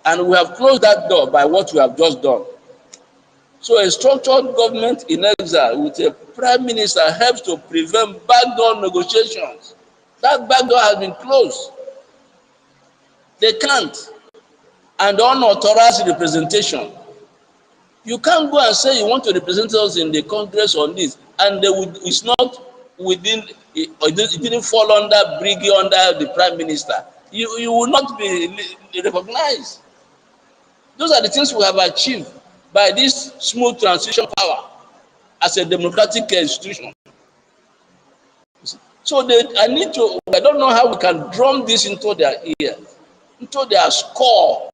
And we have closed that door by what we have just done. So a structured government in exile with a prime minister helps to prevent backdoor negotiations. That backdoor has been closed. They can't. And unauthorized representation. You can't go and say you want to represent us in the Congress on this, and it's not within, it didn't fall under Briggy, under the Prime Minister. You will not be recognized. Those are the things we have achieved by this smooth transition power as a democratic institution. So I don't know how we can drum this into their ears, into their skull.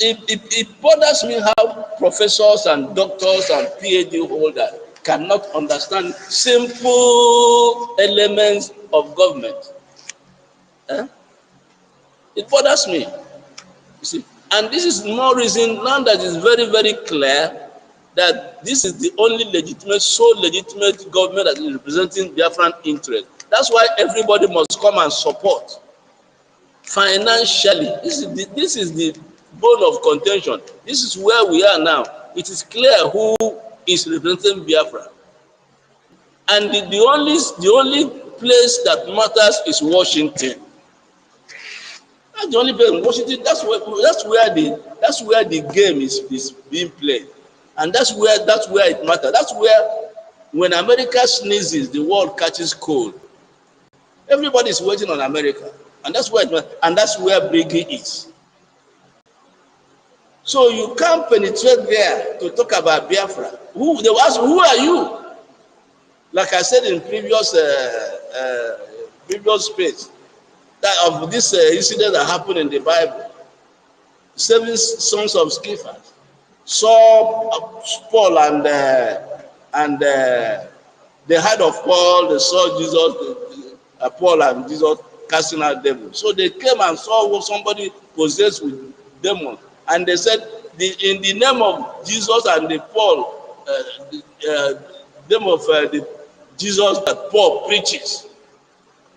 It bothers me how professors and doctors and PhD holders cannot understand simple elements of government. Eh? It bothers me. You see, and this is more reason now that it's very, very clear that this is the only legitimate, sole legitimate government that is representing Biafran interest. That's why everybody must come and support financially. This is the bone of contention. This is where we are now. It is clear who is representing Biafra. And the only place that matters is Washington. That's the only place in Washington. That's where the game is being played. And that's where it matters. That's where when America sneezes, the world catches cold. Everybody is waiting on America. And that's where Briggy is. So you can't penetrate there to talk about Biafra. They will ask, who are you? Like I said in previous space, that of this incident that happened in the Bible, 7 sons of Sceva saw Paul and the head of Paul. They saw Jesus, Paul and Jesus casting out devils. So they came and saw somebody possessed with demons, and they said, in the name of Jesus and the Paul, name of the Jesus that Paul preaches,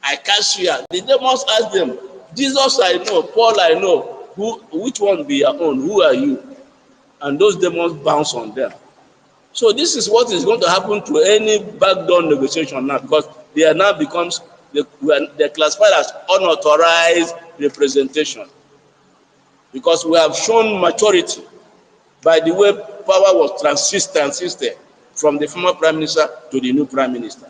I cast you out. The demons asked them, Jesus I know, Paul I know, which one be your own? Who are you? And those demons bounce on them. So this is what is going to happen to any backdoor negotiation now, because they are now they're classified as unauthorized representation. Because we have shown maturity by the way power was transited from the former prime minister to the new prime minister.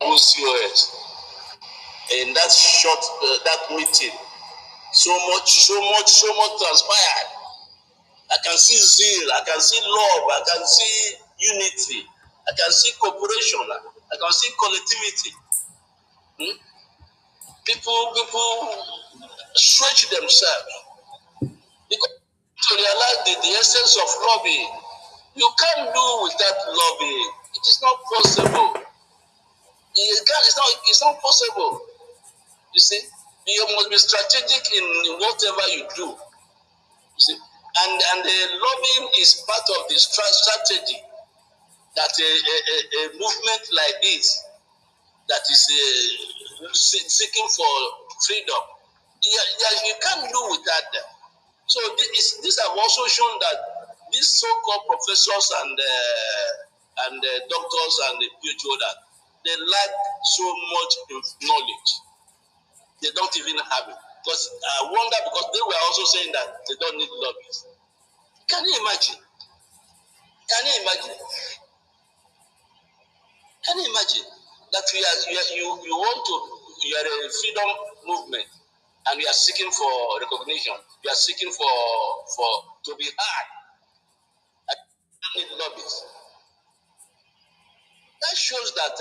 COS in that short that meeting, so much transpired. I can see zeal, I can see love, I can see unity, I can see cooperation, I can see collectivity. People stretch themselves because to realize the essence of lobbying. You can't do without lobbying. It is not possible. It's not possible. You see, you must be strategic in whatever you do. You see, and the lobbying is part of the strategy that a movement like this that is seeking for freedom. You can't do without them. So these have also shown that these so-called professors and doctors and the PhD holders, they lack so much knowledge. They don't even have it. Because I wonder, because they were also saying that they don't need lobbies. Can you imagine? Can you imagine? Can you imagine that you want to, you are a freedom movement and you are seeking for recognition, you are seeking for to be heard. I don't need lobbies. That shows that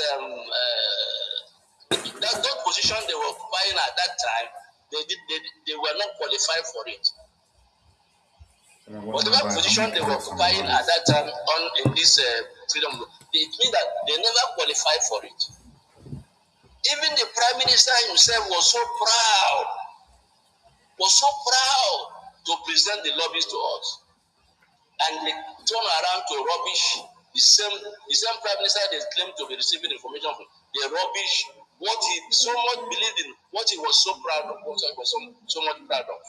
that position they were occupying at that time, they were not qualified for it. Whatever position they were occupying at that time in this freedom, it means that they never qualified for it. Even the Prime Minister himself was so proud to present the lobbies to us. And they turn around to rubbish the same Prime Minister they claim to be receiving information from. They rubbish what he so much believed in, what he was so proud of, what he was so much proud of.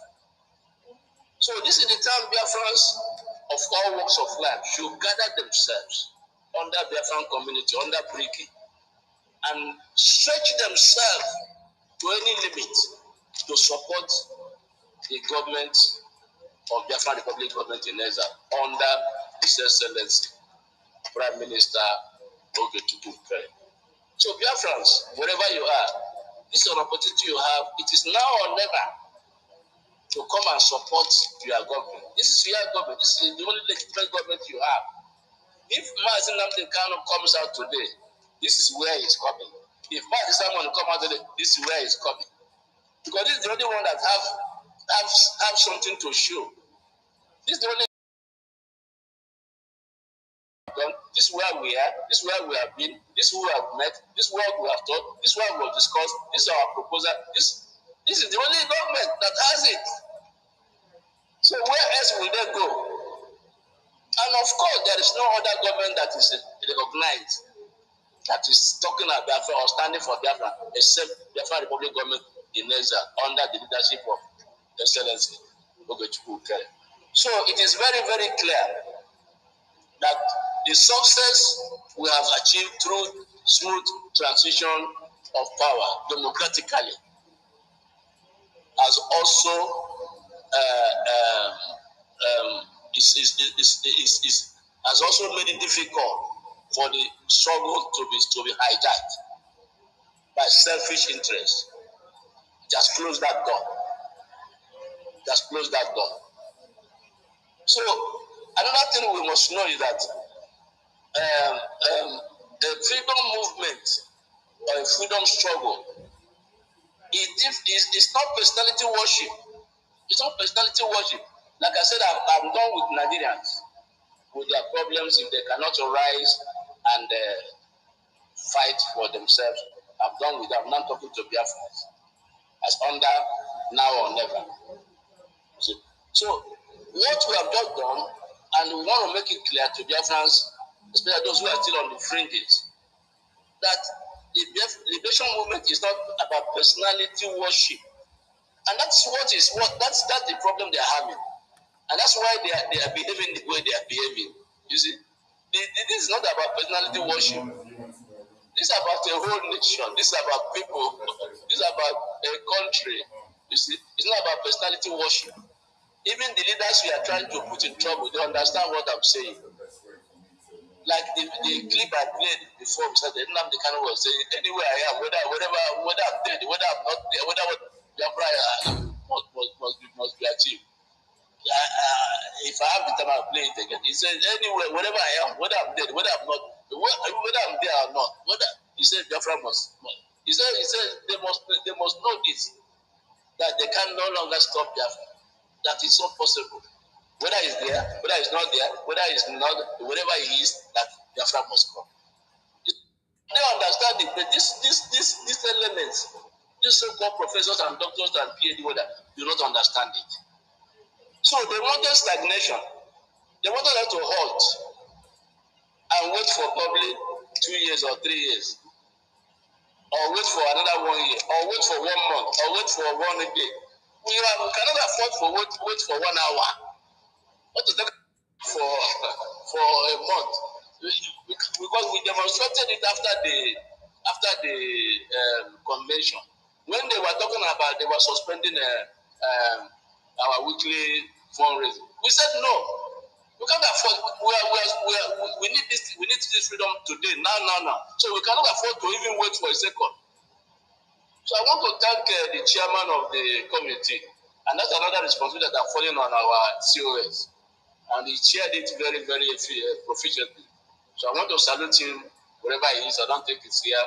So this is the time Biafrans of all walks of life should gather themselves under Biafran community, under Briki, and stretch themselves to any limit to support the government of Biafran Republic government in Neza under His Excellency Prime Minister Ogetukwu. So Biafrans, wherever you are, this is an opportunity you have. It is now or never to come and support your government. This is your government. This is the only legitimate government you have. If Mazin Namde Kano comes out today, this is where he's coming. If Mazin Salmon comes out today, this is where he's coming. Because this is the only one that have something to show. This is the only. This is where we are. This is where we have been. This is who we have met. This is what we have taught. This is what we have discussed. This is our proposal. This is the only government that has it. So where else will they go? And of course, there is no other government that is recognized, that is talking about Biafra or standing for Biafra, except Biafra Republic government in Neza under the leadership of Excellency Ogetukwu. So it is very, very clear that the success we have achieved through smooth transition of power democratically has also has also made it difficult for the struggle to be hijacked by selfish interests. Just close that door. Just close that door. So another thing we must know is that the freedom movement or a freedom struggle it's not personality worship. It's not personality worship. Like I said, I'm done with Nigerians, with their problems if they cannot arise and fight for themselves. I'm done with that. I'm not talking to Biafrans as under now or never. So what we have just done, and we want to make it clear to Biafrans, especially those who are still on the fringes, that the liberation movement is not about personality worship. And that's the problem they are having. And that's why they are behaving the way they are behaving. You see, this is not about personality worship. This is about a whole nation. This is about people. This is about a country. You see, it's not about personality worship. Even the leaders we are trying to put in trouble, they understand what I'm saying. Like the clip I played before, Mr. Nnamdi Kanu was saying, anywhere I am, whether I'm dead, whether I'm not there, whether BIAFRA must be achieved. If I have the time, I'll play it again. He says, anywhere, wherever I am, whether I'm dead, whether I'm not, whether I'm there or not, whether he said BIAFRA must. He said they must know this, that they can no longer stop BIAFRA. That is not possible. Whether he's there, whether he's not there, whether he's not, whatever he is, that BIAFRA must come. They understand it, but these elements, these so-called professors and doctors and PhD holders do not understand it. So they wanted stagnation. They wanted us to halt and wait for probably 2 years or 3 years, or wait for another 1 year, or wait for 1 month, or wait for 1 day. We cannot afford to wait for 1 hour. What to take for a month? Because we demonstrated it after the convention, when they were talking about they were suspending our weekly fundraising. We said no. We can't afford. We need this. We need this freedom today. Now. So we cannot afford to even wait for a second. So I want to thank the chairman of the committee, and that's another responsibility that are falling on our COS, and he chaired it very, very proficiently. So I want to salute him wherever he is. I don't think he's here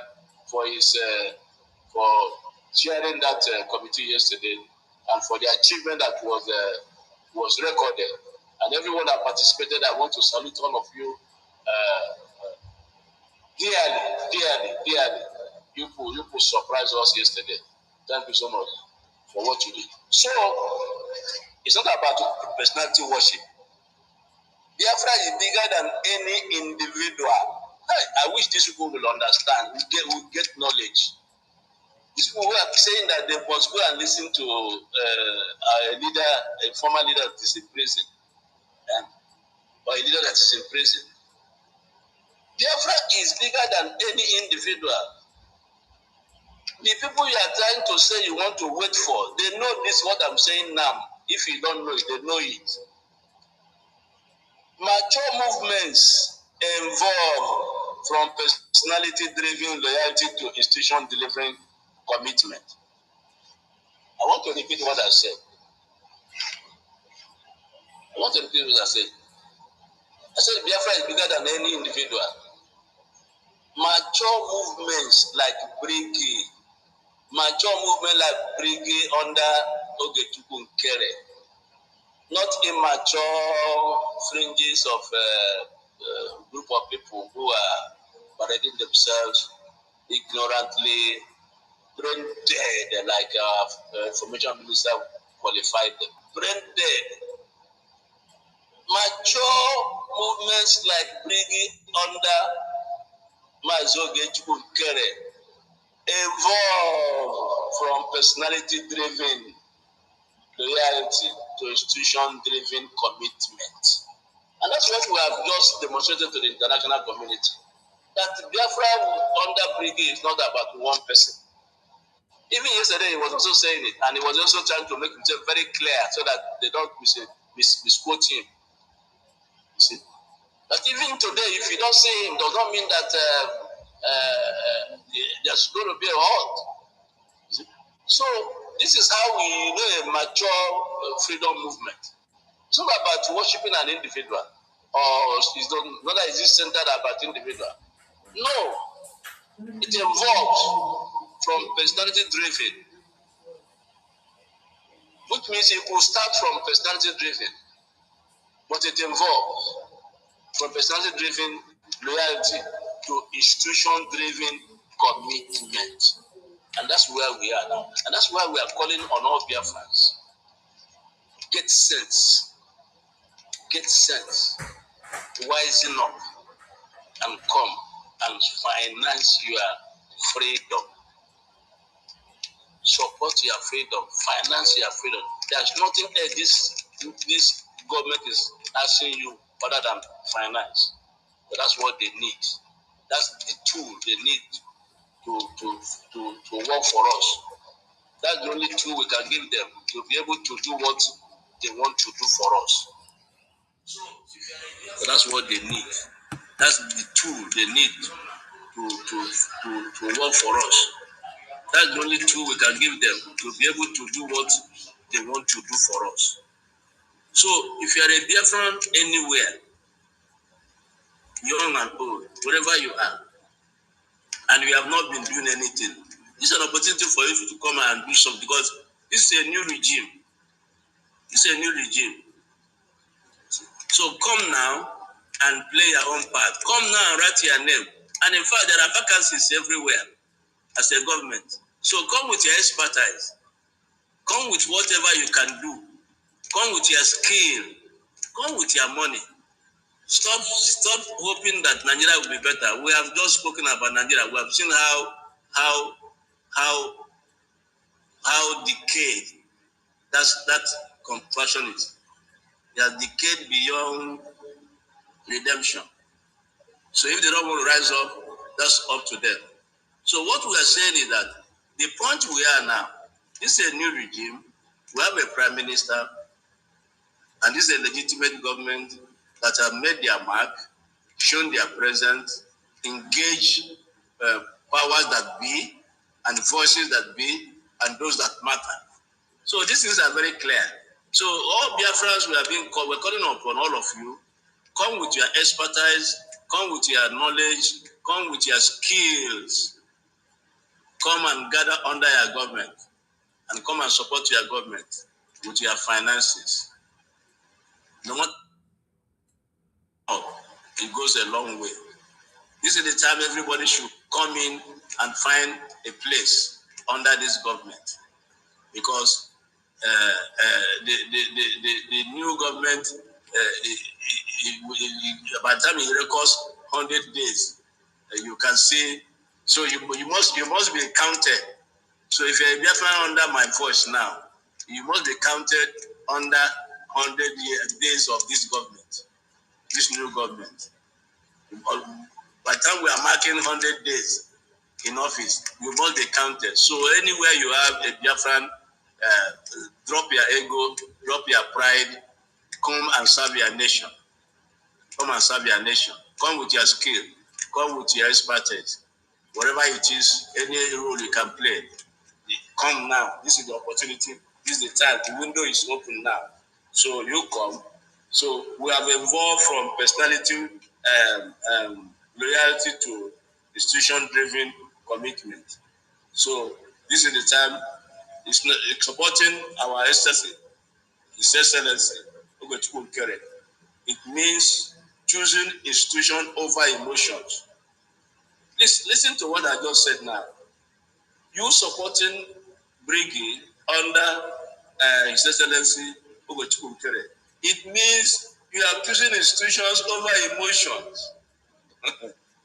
for his for chairing that committee yesterday, and for the achievement that was recorded. And everyone that participated, I want to salute all of you dearly. You could surprise us yesterday. Thank you so much for what you did. So it's not about personality worship. BIAFRA is bigger than any individual. I wish these people will understand. We get knowledge. These people who are saying that they must go and listen to a former leader that is in prison, or a leader that is in prison. BIAFRA is bigger than any individual. The people you are trying to say you want to wait for, they know this, what I'm saying now. If you don't know it, they know it. Mature movements evolve from personality-driven loyalty to institution-delivering commitment. I want to repeat what I said. I said BIAFRA is bigger than any individual. Mature movements like Briggy under Ogechukwu Nkere, not immature fringes of a group of people who are parading themselves ignorantly, brain dead, like our information minister qualified them. Brain dead. Mature movements like Briggy under Ogechukwu Nkere evolve from personality-driven loyalty to institution-driven commitment. And that's what we have just demonstrated to the international community. That BIAFRA under Briggy is not about one person. Even yesterday, he was also saying it, and he was also trying to make himself very clear so that they don't misquote him. You see? But even today, if you don't see him, does not mean that there's going to be a halt. So this is how we know a mature freedom movement. It's not about worshiping an individual, or whether it is centered about individual. No, it evolves from personality driven, which means it could start from personality driven, but it evolves from personality driven loyalty to institution driven commitment. And that's where we are now. And that's why we are calling on all Biafrans. Get sense, wisen up, and come and finance your freedom. Support your freedom, finance your freedom. There's nothing else this government is asking you other than finance. But that's what they need. That's the tool they need to work for us. That's the only tool we can give them to be able to do what they want to do for us. So that's what they need. That's the tool they need to work for us. That's the only tool we can give them to be able to do what they want to do for us. So if you are a Biafran anywhere, young and old, wherever you are, and you have not been doing anything, this is an opportunity for you to come and do something, because this is a new regime. This is a new regime. So come now and play your own part. Come now and write your name. And in fact, there are vacancies everywhere as a government. So come with your expertise. Come with whatever you can do. Come with your skill. Come with your money. Stop hoping that Nigeria will be better. We have just spoken about Nigeria. We have seen how decayed that contraction is. They are decayed beyond redemption. So if they don't want to rise up, that's up to them. So what we are saying is that the point we are now, this is a new regime. We have a prime minister, and this is a legitimate government that have made their mark, shown their presence, engaged powers that be, and voices that be, and those that matter. So these things are very clear. So all Biafrans we're calling upon all of you. Come with your expertise, come with your knowledge, come with your skills. Come and gather under your government, and come and support your government with your finances. No matter how, it goes a long way. This is the time everybody should come in and find a place under this government, because the new government, by the time it records 100 days, you can see. So you must be counted. So if you're a Biafran under my voice now, you must be counted under 100 days of this government, this new government. By the time we are marking 100 days in office, you must be counted. So anywhere you have a Biafran, drop your ego, drop your pride, come and serve your nation. Come and serve your nation. Come with your skill. Come with your expertise. Whatever it is, any role you can play, come now. This is the opportunity. This is the time. The window is open now. So you come. So we have evolved from personality, loyalty to institution-driven commitment. So this is the time. It's supporting our His Excellency. It means choosing institution over emotions. Please listen to what I just said now. You supporting Briggy under His Excellency it means you are choosing institutions over emotions.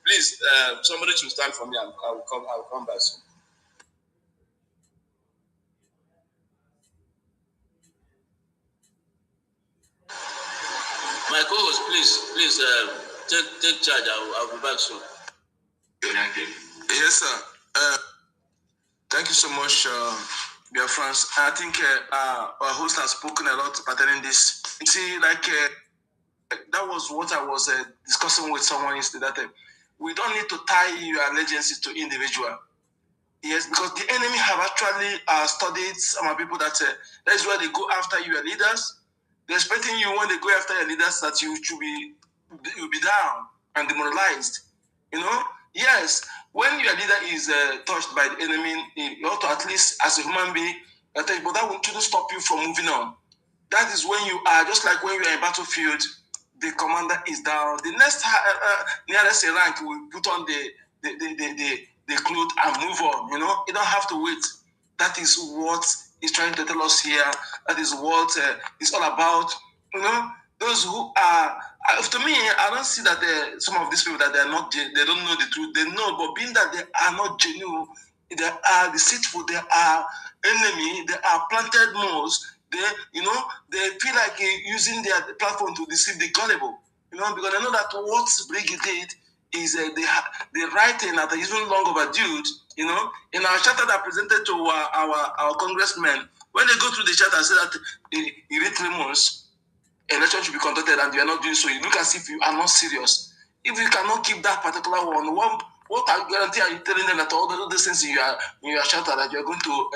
Please, somebody should stand for me. I'll come back soon. My co-host, please take charge. I'll be back soon. Yes, sir. Thank you so much, Biafrans. I think our host has spoken a lot pertaining this. You see, that was what I was discussing with someone yesterday. That we don't need to tie your allegiances to individual. Yes, because the enemy have actually studied some people that is where they go after your leaders. They're expecting you when they go after your leaders that you'll be down and demoralized. You know, yes, when your leader is touched by the enemy, you ought to at least, as a human being, but that shouldn't stop you from moving on. That is when you are, just like when you are in battlefield, the commander is down. The next nearest rank will put on the cloth and move on. You know, you don't have to wait. That is what he's trying to tell us here. That is what it's all about. You know, those who are, to me, I don't see that some of these people that they don't know the truth. They know, but being that they are not genuine, they are deceitful, they are enemy, they are planted moles. They feel like using their platform to deceive the gullible. You know, because I know that what Briggy did is the writing that is even long overdue. You know, in our charter that presented to our congressmen, when they go through the charter, say that in 3 months, election should be conducted, and you are not doing so. You look as if you are not serious. If you cannot keep that particular one, what I guarantee are you telling them that all those things you are shouting that you are going to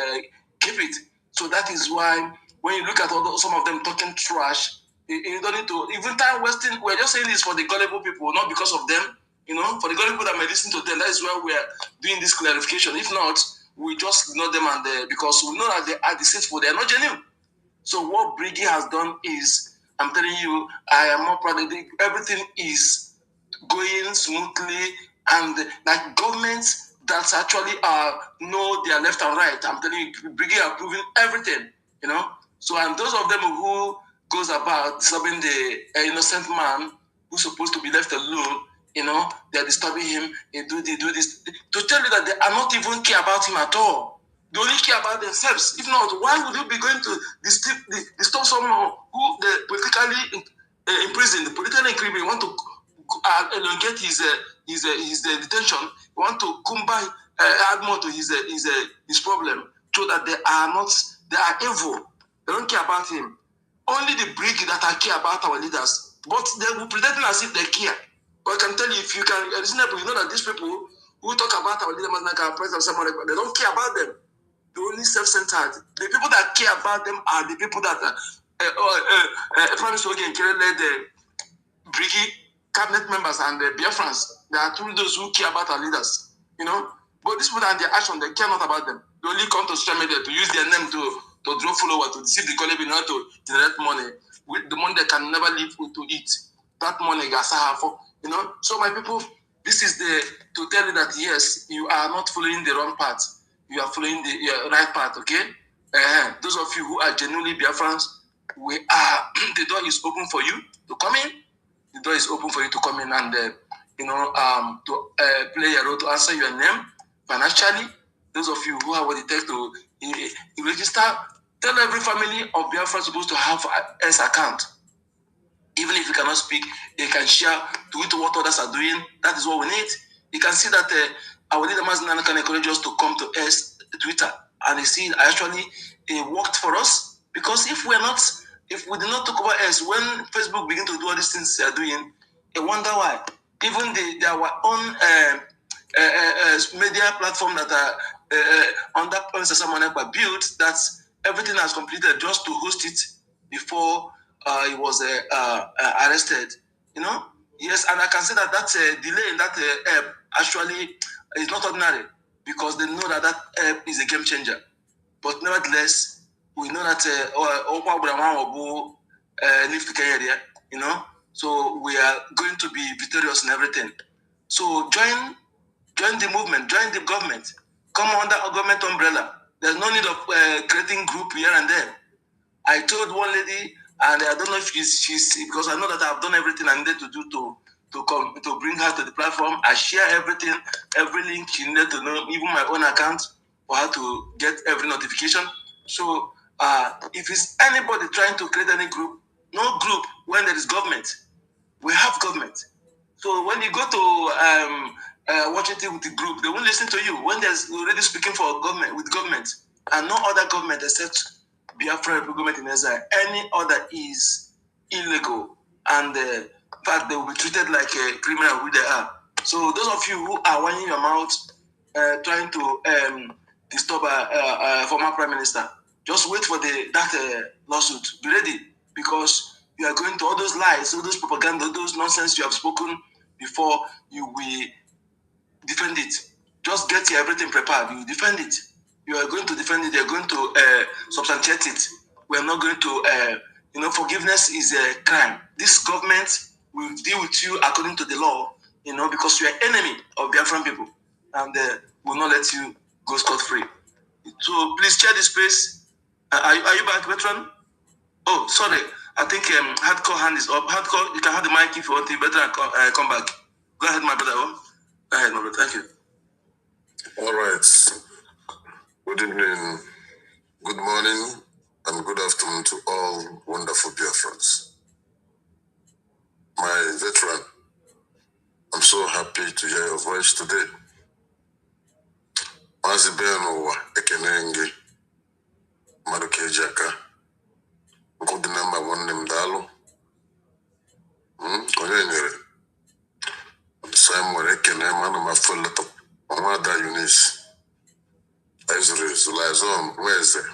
keep it? So that is why when you look at some of them talking trash, you don't need to even time wasting. We're just saying this for the gullible people, not because of them. For the gullible people that may listen to them, that is why we are doing this clarification. If not, we just ignore them because we know that they are deceitful, they are not genuine. So what Briggy has done is, I'm telling you, I am more proud that everything is going smoothly, and like governments that actually know their left and right. I'm telling you, Briggy are proving everything, So, and those of them who goes about disturbing the innocent man who's supposed to be left alone, they're disturbing him, they do this. To tell you that they are not even care about him at all. They only care about themselves. If not, why would you be going to disturb someone who they politically imprisoned, politically criminal, want to elongate his detention, want to add more to his problem, so that they are evil. They don't care about him. Only the brig that I care about our leaders, but they will pretend as if they care. But I can tell you, if you can reasonable, you know that these people who talk about our leaders, like our president, they don't care about them. They're only self-centered. The people that care about them are the people that Prime Minister Ogen led the Briggy cabinet members and the BIAFRAs. They are truly those who care about our leaders, But these people and their action, they care not about them. They only come to social media to use their name to draw followers, to deceive the colleague in order to generate money. With the money they can never live to eat. That money, So my people, this is to tell you that yes, you are not following the wrong path. You are following the right path, okay? Those of you who are genuinely Biafrans, the door is open for you to come in. The door is open for you to come in and, to play a role, to answer your name financially. Those of you who have what it takes to register, tell every family of Biafra supposed to have an S account. Even if you cannot speak, they can share, tweet what others are doing. That is what we need. You can see that our leader Mazinana can encourage us to come to Twitter, and you see actually it worked for us, because if we did not talk about S, when Facebook begin to do all these things they are doing, I wonder why. Even our own media platform that are under Mr. built, that everything has completed just to host it before he was arrested. Yes, and I can say that delay in that app actually is not ordinary, because they know that app is a game changer. But nevertheless, we know that live the area, so we are going to be victorious in everything. So join the movement, join the government, come under a government umbrella. There's no need of creating group here and there. I told one lady, and I don't know if she's because I know that I've done everything I needed to do to bring her to the platform. I share everything, every link she needed to know, even my own account, for her to get every notification. So if it's anybody trying to create any group, no group when there is government. We have government. So when you go to watching it with the group, they won't listen to you. When there's already speaking for government with government, and no other government except Biafra government in exile, any other is illegal, and in fact they will be treated like a criminal who they are. So those of you who are winding your mouth, trying to disturb a former prime minister, just wait for that lawsuit. Be ready, because you are going to all those lies, all those propaganda, those nonsense you have spoken before. You will defend it. Just get everything prepared. You defend it. You are going to defend it. You are going to substantiate it. We are not going to, forgiveness is a crime. This government will deal with you according to the law, because you are enemy of Biafran people, and will not let you go scot-free. So please share this space. Are you back, veteran? Oh, sorry. I think hardcore hand is up. Hardcore, you can have the mic if you want to. Better come back. Go ahead, my brother. Go ahead, my brother. Thank you. All right. Good evening, good morning, and good afternoon to all wonderful Biafrans. My veteran, I'm so happy to hear your voice today. Mazibeno Ekenenge Maruke Jaka Nkudinamba Wonem Dalo Onyenere where is it?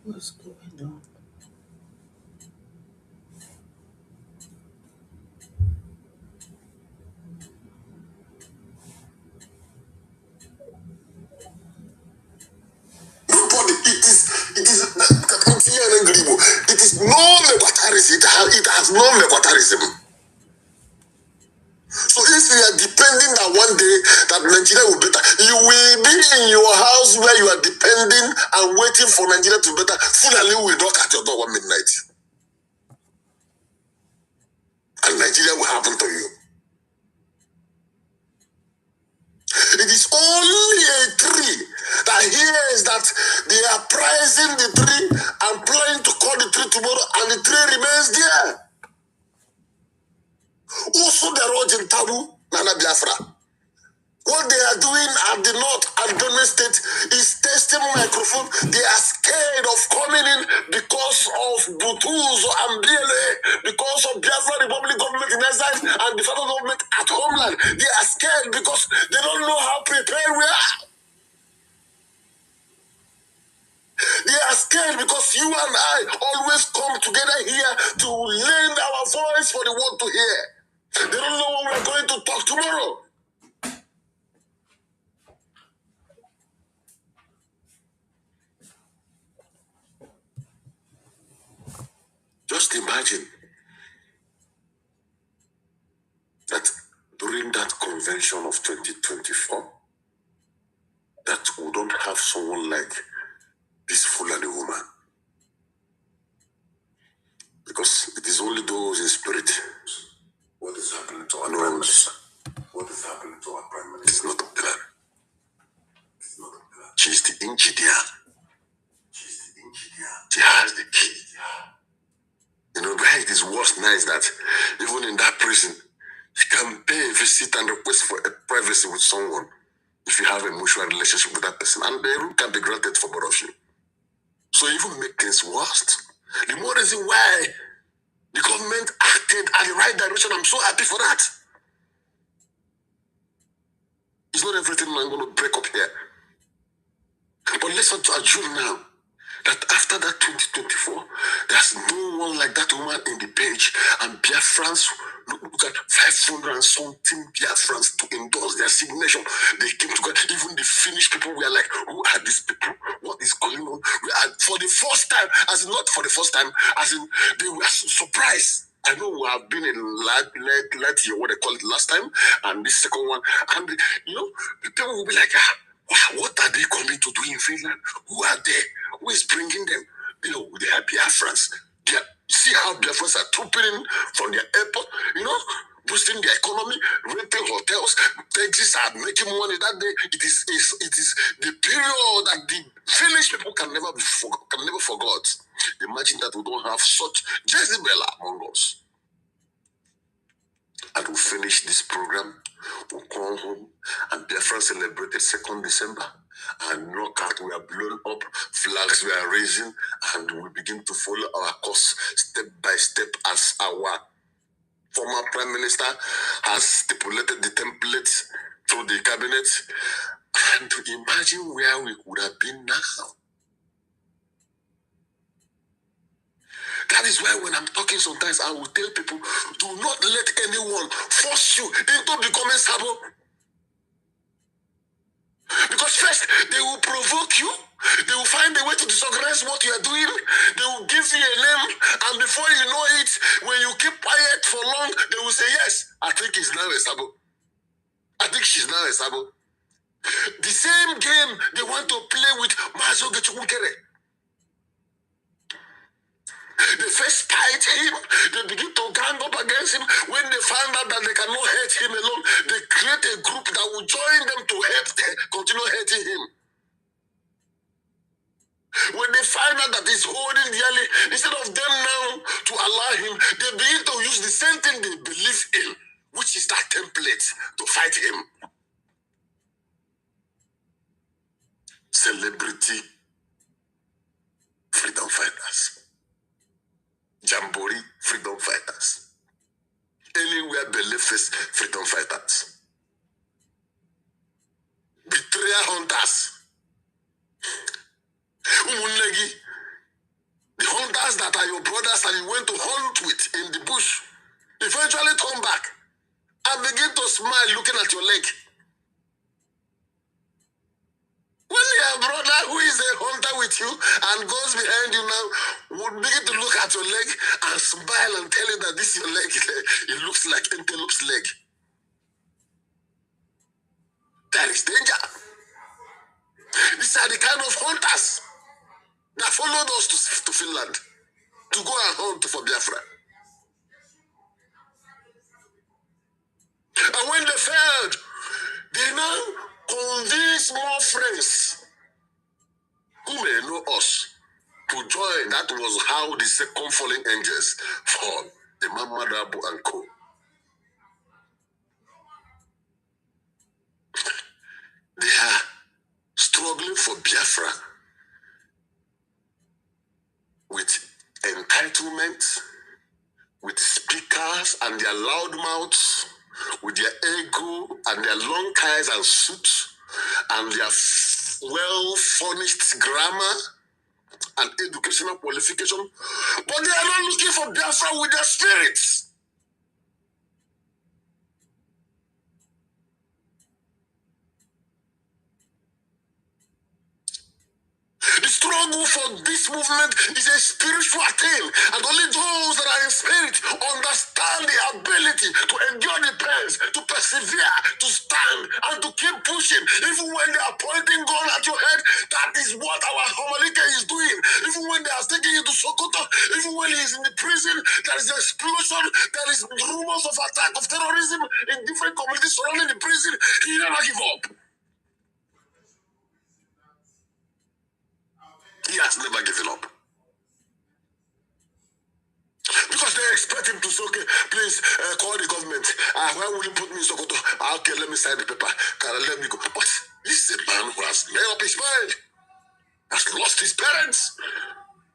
What's going on? It is non-negotiable. It has non-negotiable. So if you are depending that one day that Nigeria will better, you will be in your house where you are depending and waiting for Nigeria to better. Fulani will knock at your door 1 midnight. And Nigeria will happen to you. It is only a tree that hears that they are prizing the tree and planning to cut the tree tomorrow, and the tree remains there. Also, the road in Tabu, Nana Biafra. What they are doing at the north and Benue State is testing microphone. They are scared of coming in because of Butus and BLA, because of Biafra Republic government in exile and the federal government at homeland. They are scared because they don't know how prepared we are. They are scared because you and I always come together here to lend our voice for the world to hear. They don't know what we're going to talk tomorrow. Just imagine that during that convention of 2024, that we don't have someone like this Fulani woman. Because it is only those in spirit. What is happening to our Prime Minister? What is happening to our Prime Minister? It's not a plan. It's not a plan. She's the engineer. She's the engineer. She has the key. You know, where it is worse now is that even in that prison, you can pay a visit and request for a privacy with someone if you have a mutual relationship with that person, and the room can be granted for both of you. So even make things worse. The more reason why the government acted at the right direction, I'm so happy for that. It's not everything I'm going to break up here. But let's not assume now that after that 2024, there's no one like that woman in the page, and Biafrans, look at 500 and something Biafrans to endorse their signature. They came together. Even the Finnish people were like, who are these people? What is going on? We are, for the first time, as in not for the first time, as in they were surprised. I know we have been in last year, what they call it last time, and this second one, and you know, the people will be like, what are they coming to do in Finland? Who are they? Who is bringing them? You know, they are Biafrans. See how Biafrans are trooping in from their airport. You know, boosting the economy, renting hotels. Taxis are making money that day. It is the period that the village people can never forget. Imagine that we don't have such Jezebel among us. And we'll finish this program, we'll come home, and BIAFRA celebrated 2nd December, and knockout, we are blown up, flags we are raising, and we begin to follow our course step by step as our former Prime Minister has stipulated the template through the cabinet. And to imagine where we could have been now. That is why when I'm talking sometimes, I will tell people, do not let anyone force you into becoming Sabo. Because first, they will provoke you. They will find a way to disorganize what you are doing. They will give you a name. And before you know it, when you keep quiet for long, they will say, yes, I think he's now a Sabo. I think she's now a Sabo. The same game they want to play with Mazo Gechunkere. They first fight him, they begin to gang up against him. When they find out that they cannot hurt him alone, they create a group that will join them to continue hurting him. When they find out that he's holding dearly, instead of them now to allow him, they begin to use the same thing they believe in, which is that template to fight him. Celebrity freedom fighters. Jamboree freedom fighters. Anywhere beliefs freedom fighters. Betrayal hunters. Umunegi. The hunters that are your brothers and you went to hunt with in the bush eventually come back and begin to smile looking at your leg. When your brother who is a hunter with you and goes behind you now would begin to look at your leg and smile and tell you that this is your leg, it looks like antelope's leg. There is danger. These are the kind of hunters that followed us to Finland to go and hunt for Biafra. And when they failed, they now convince more friends who may know us to join. That was how the second fallen angels fall, the Mamadabu and Co. They are struggling for Biafra with entitlement, with speakers and their loud mouths, with their ego and their long ties and suits, and their well-furnished grammar and educational qualification. But they are not looking for Biafra with their spirits. The struggle for this movement is a spiritual thing, and only those that are in spirit understand the ability to endure the pains, to persevere, to stand, and to keep pushing. Even when they are pointing gun at your head, that is what our Homalike is doing. Even when they are taking you to Sokoto, even when he is in the prison, there is an explosion, there is rumors of attack of terrorism in different communities surrounding the prison. He never give up. He has never given up. Because they expect him to say, okay, please call the government. Why will you put me in Sokoto? Okay, let me sign the paper. Let me go. But this is a man who has made up his mind. Has lost his parents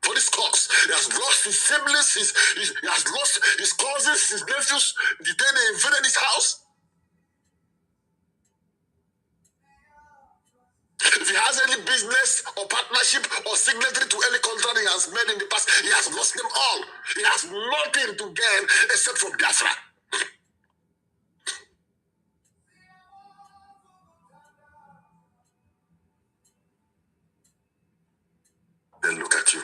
for this cause. He has lost his siblings. He has lost his cousins, his nephews. The day they invaded his house. If he has any business or partnership or signatory to any contract he has made in the past, he has lost them all. He has nothing to gain except from Biafra. Then look at you.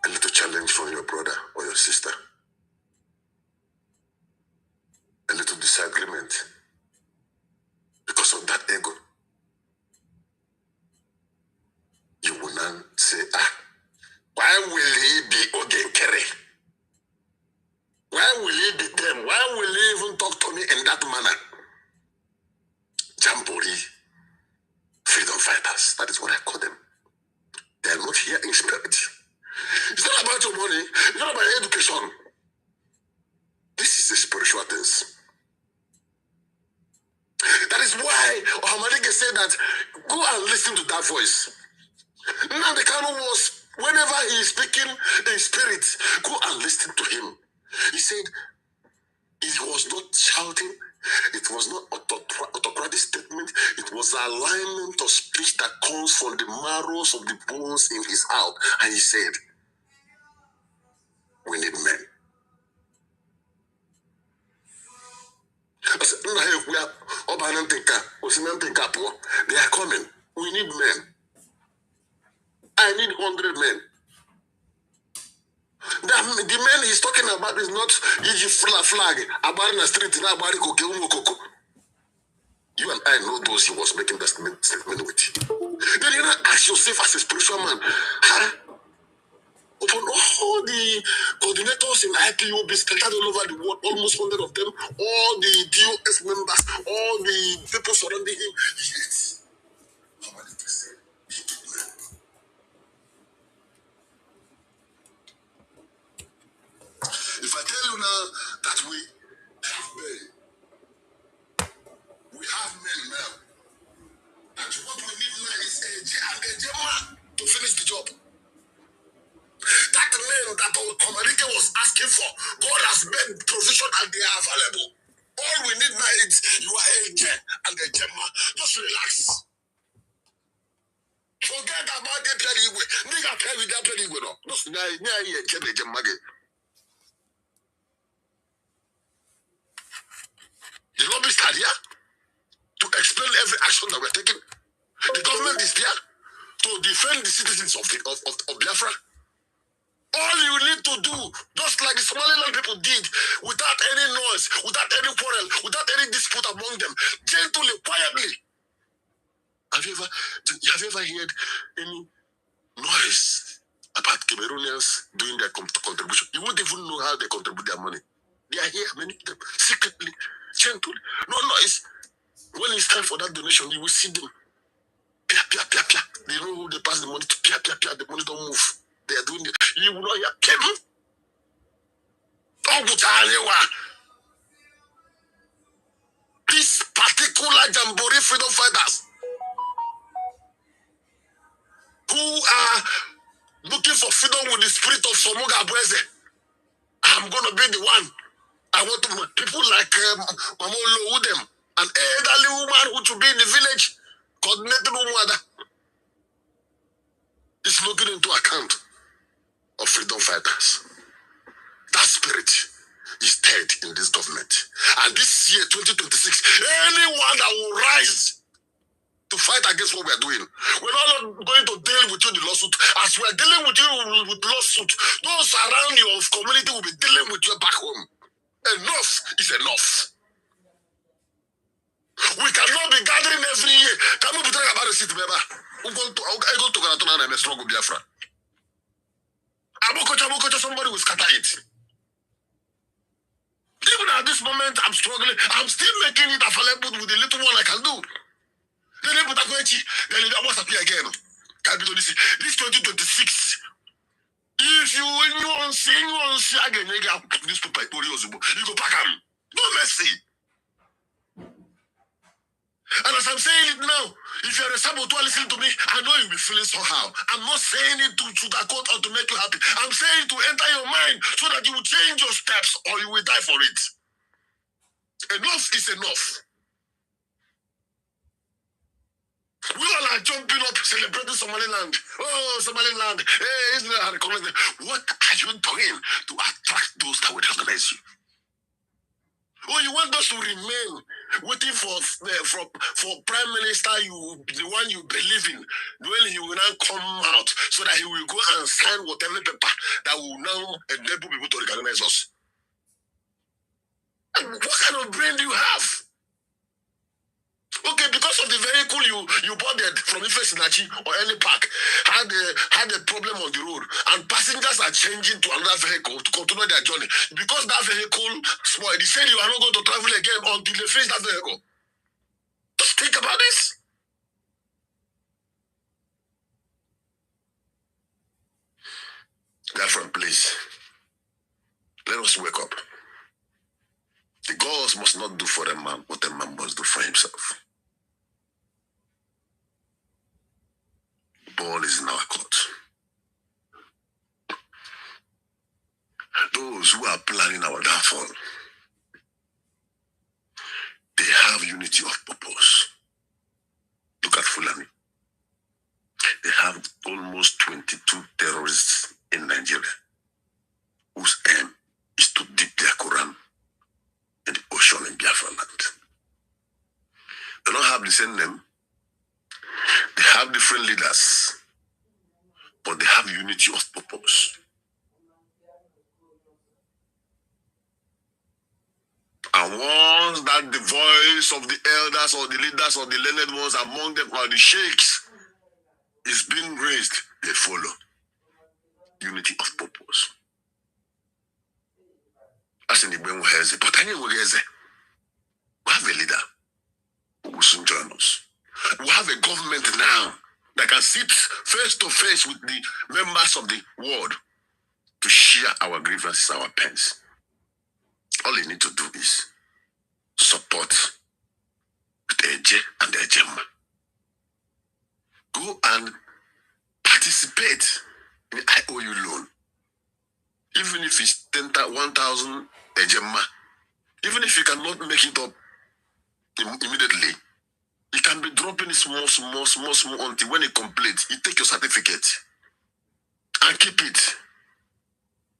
A little challenge from your brother or your sister. A little disagreement. Because of that ego, you will not say, why will he be Ogenkere? Why Jamboree freedom fighters. That is what I call them. They are not here in spirit. It's not about your money. It's not about education. This is the spiritual things. That is why Ohamadike said that go and listen to that voice. Now the Kanu was, whenever he is speaking in spirit, go and listen to him. He said he was not shouting. It was not autocratic statement. It was alignment of speech that comes from the marrows of the bones in his heart. And he said, we need men. I said, they are coming. We need men. I need 100 men. The men he's talking about is not flag about in the street. You and I know those he was making that statement with. Then you not ask yourself as a spiritual man, upon all the coordinators in IPOB scattered all over the world, almost 100 of them, all the DOS members, all the people surrounding him, yes. If I tell you now that we have men now, that what we need now is a man to finish the job. That men that Komarike was asking for, God has made provision and they are available. All we need now is you are a J and a Gemma. Just relax. Forget about the Peligwe. Nigga play with that Peligwe. Just now, a Gemma. The lobbyists are here to explain every action that we're taking. The government is there to defend the citizens of Biafra. All you need to do, just like the Somaliland people did, without any noise, without any quarrel, without any dispute among them, gently, quietly. Have you ever heard any noise about Cameroonians doing their contribution? You won't even know how they contribute their money. They are here, many of them, secretly, gently, no noise. When it's time for that donation, you will see them. Pia, pia, pia, pia. They know who they pass the money to. Pia, pia, pia. The money don't move. They are doing it. You will not hear people. This particular Jamboree freedom fighters who are looking for freedom with the spirit of Somoga Abweze. I'm going to be the one. I want to people like Mamolo Udem, an elderly woman who should be in the village, coordinated woman is looking into account of freedom fighters. That spirit is dead in this government. And this year, 2026, anyone that will rise to fight against what we are doing, we're not going to deal with you in the lawsuit. As we are dealing with you with lawsuit, those around your community will be dealing with you back home. Enough is enough. We cannot be gathering every year. Can we be talking about the city, member? I go to Ghana and struggle Biafra. Somebody will scatter it. Even at this moment, I'm struggling. I'm still making it available with the little one I can do. Then what's up here again? This 2026. If you want to see again, this people you go pack them. No mercy. And as I'm saying it now, if you're a saboteur, listen to me, I know you'll be feeling somehow. I'm not saying it to sugarcoat or to make you happy. I'm saying it to enter your mind so that you will change your steps or you will die for it. Enough is enough. We all are jumping up, celebrating Somaliland. Oh, Somaliland. Hey, isn't that how what are you doing to attract those that will recognize you? Oh, you want us to remain waiting for Prime Minister, the one you believe in, when he will now come out so that he will go and sign whatever paper that will now enable people to recognize us. And what kind of brain do you have? Okay, because of the vehicle you bought from Ife Sinachi or any park had a problem on the road, and passengers are changing to another vehicle to continue their journey. Because that vehicle spoiled, they said you are not going to travel again until they finish that vehicle. Just think think about this? Therefore, please, let us wake up. The gods must not do for a man what a man must do for himself. The ball is in our court. Those who are planning our downfall, they have unity of purpose. Look at Fulani. They have almost 22 terrorists in Nigeria whose aim is to dip their Quran in the ocean in Biafra land. They don't have the same name. They have different leaders, but they have unity of purpose. And once that the voice of the elders or the leaders or the learned ones among them or the sheikhs is being raised, they follow. Unity of purpose. As in the Ben Weheze, but anyway, we have a leader who will soon join us. We have a government now that can sit face to face with the members of the world to share our grievances, our pains. All you need to do is support with AJ and AJM. Go and participate in the IOU loan. Even if it's 1,000 AJM, even if you cannot make it up immediately, you can be dropping it small until when it completes, you take your certificate and keep it.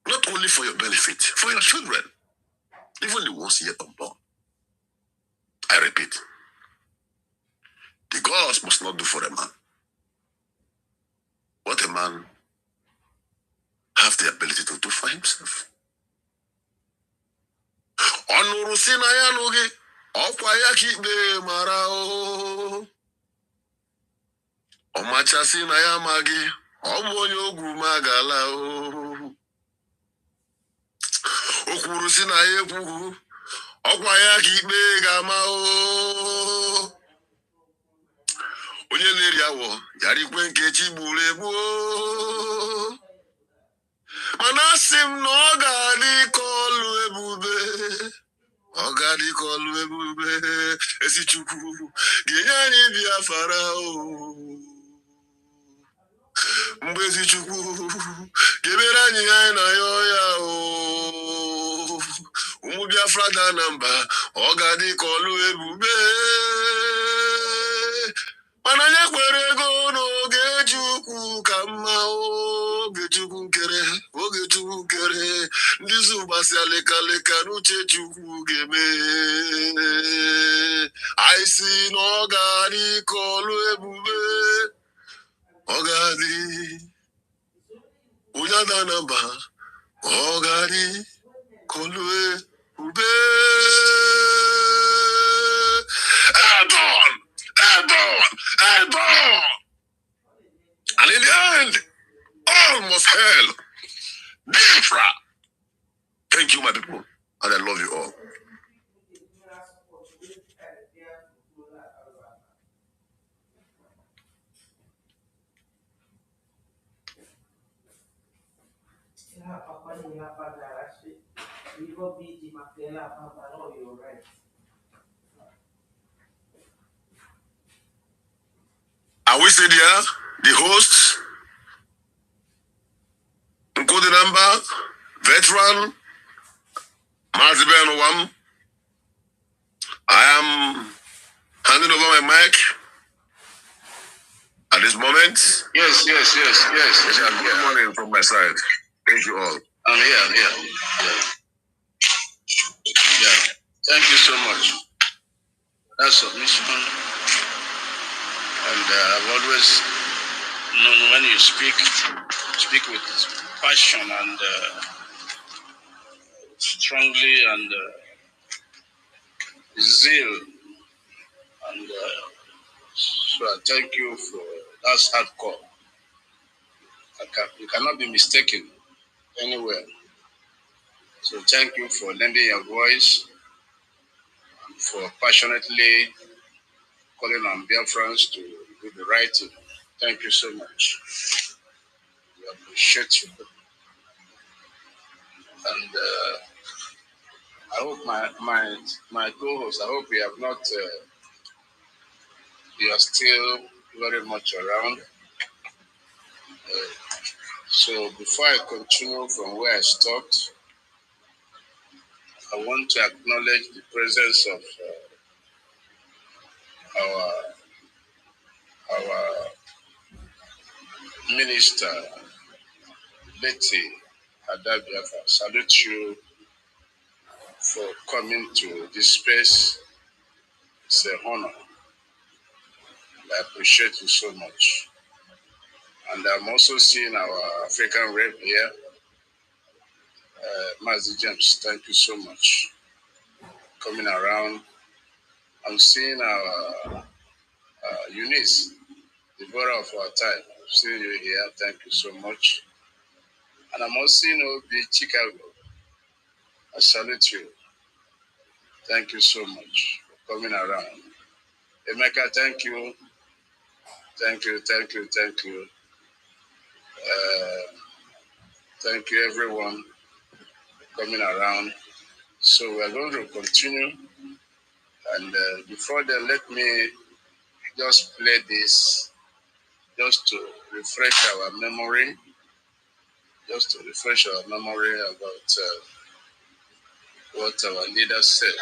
Not only for your benefit, for your children, even the ones yet unborn. I repeat, the gods must not do for a man what a man have the ability to do for himself. Onuru sinaya nugi, okwa ya kibe mara o. Omacha sinaya magi, omonyo ogwu magala o. Okwuru sinaya ekwuru, okwa ya kibe gama o. Onye na-eri awọ, yari kwe nkechi gburu egbu o. Mana asị m na ọ ga-adị ka ọlụ ebube. Ọ ga-adị ka ọlụ ebube. Ezi Chukwu ga-enye anyị Biafra o. Mgbe ezi Chukwu ga-emere anyị ihe anyị na ya ọya o. Ụmụ Biafra da na mba, ọ ga-adị ka ọlụ ebube. Mana nye kwere ego n'oge Chukwu ka mma oge Chukwu nkere ndị zụgbasị aleka n'uche Chukwu ga-eme. Anyị si na ọ ga-adị ka ọlụ ebube. Ọ ga-adị onye ada na mba, ọ ga-adị ka ọlụ ebube. Airborne! And in the end, all must hail BIAFRA. Thank you, my people, and I love you all. Are we still here? The hosts, including number, veteran, Marziben One. I am handing over my mic at this moment. Yes. Good morning from my side. Thank you all. I'm here. Yeah. Thank you so much. That's submission. And I've always known when you speak with passion and strongly and zeal. And so I thank you for that's hardcore. You cannot be mistaken anywhere. So thank you for lending your voice and for passionately calling on Biafrans to do the right thing. Thank you so much. We appreciate you. And I hope my co-host, I hope you have not, you are still very much around. So before I continue from where I stopped, I want to acknowledge the presence of our minister, Betty Adabiafa. Salute you for coming to this space. It's an honor. I appreciate you so much. And I'm also seeing our African rep here, Mazi James. Thank you so much coming around. I'm seeing our Eunice, the brother of our time. I'm seeing you here. Thank you so much. And I'm also seeing Obi Chicago. I salute you. Thank you so much for coming around. Emeka, thank you. Thank you, thank you, thank you. Thank you, everyone, for coming around. So we're going to continue. And before then, let me just play this just to refresh our memory, about what our leaders said.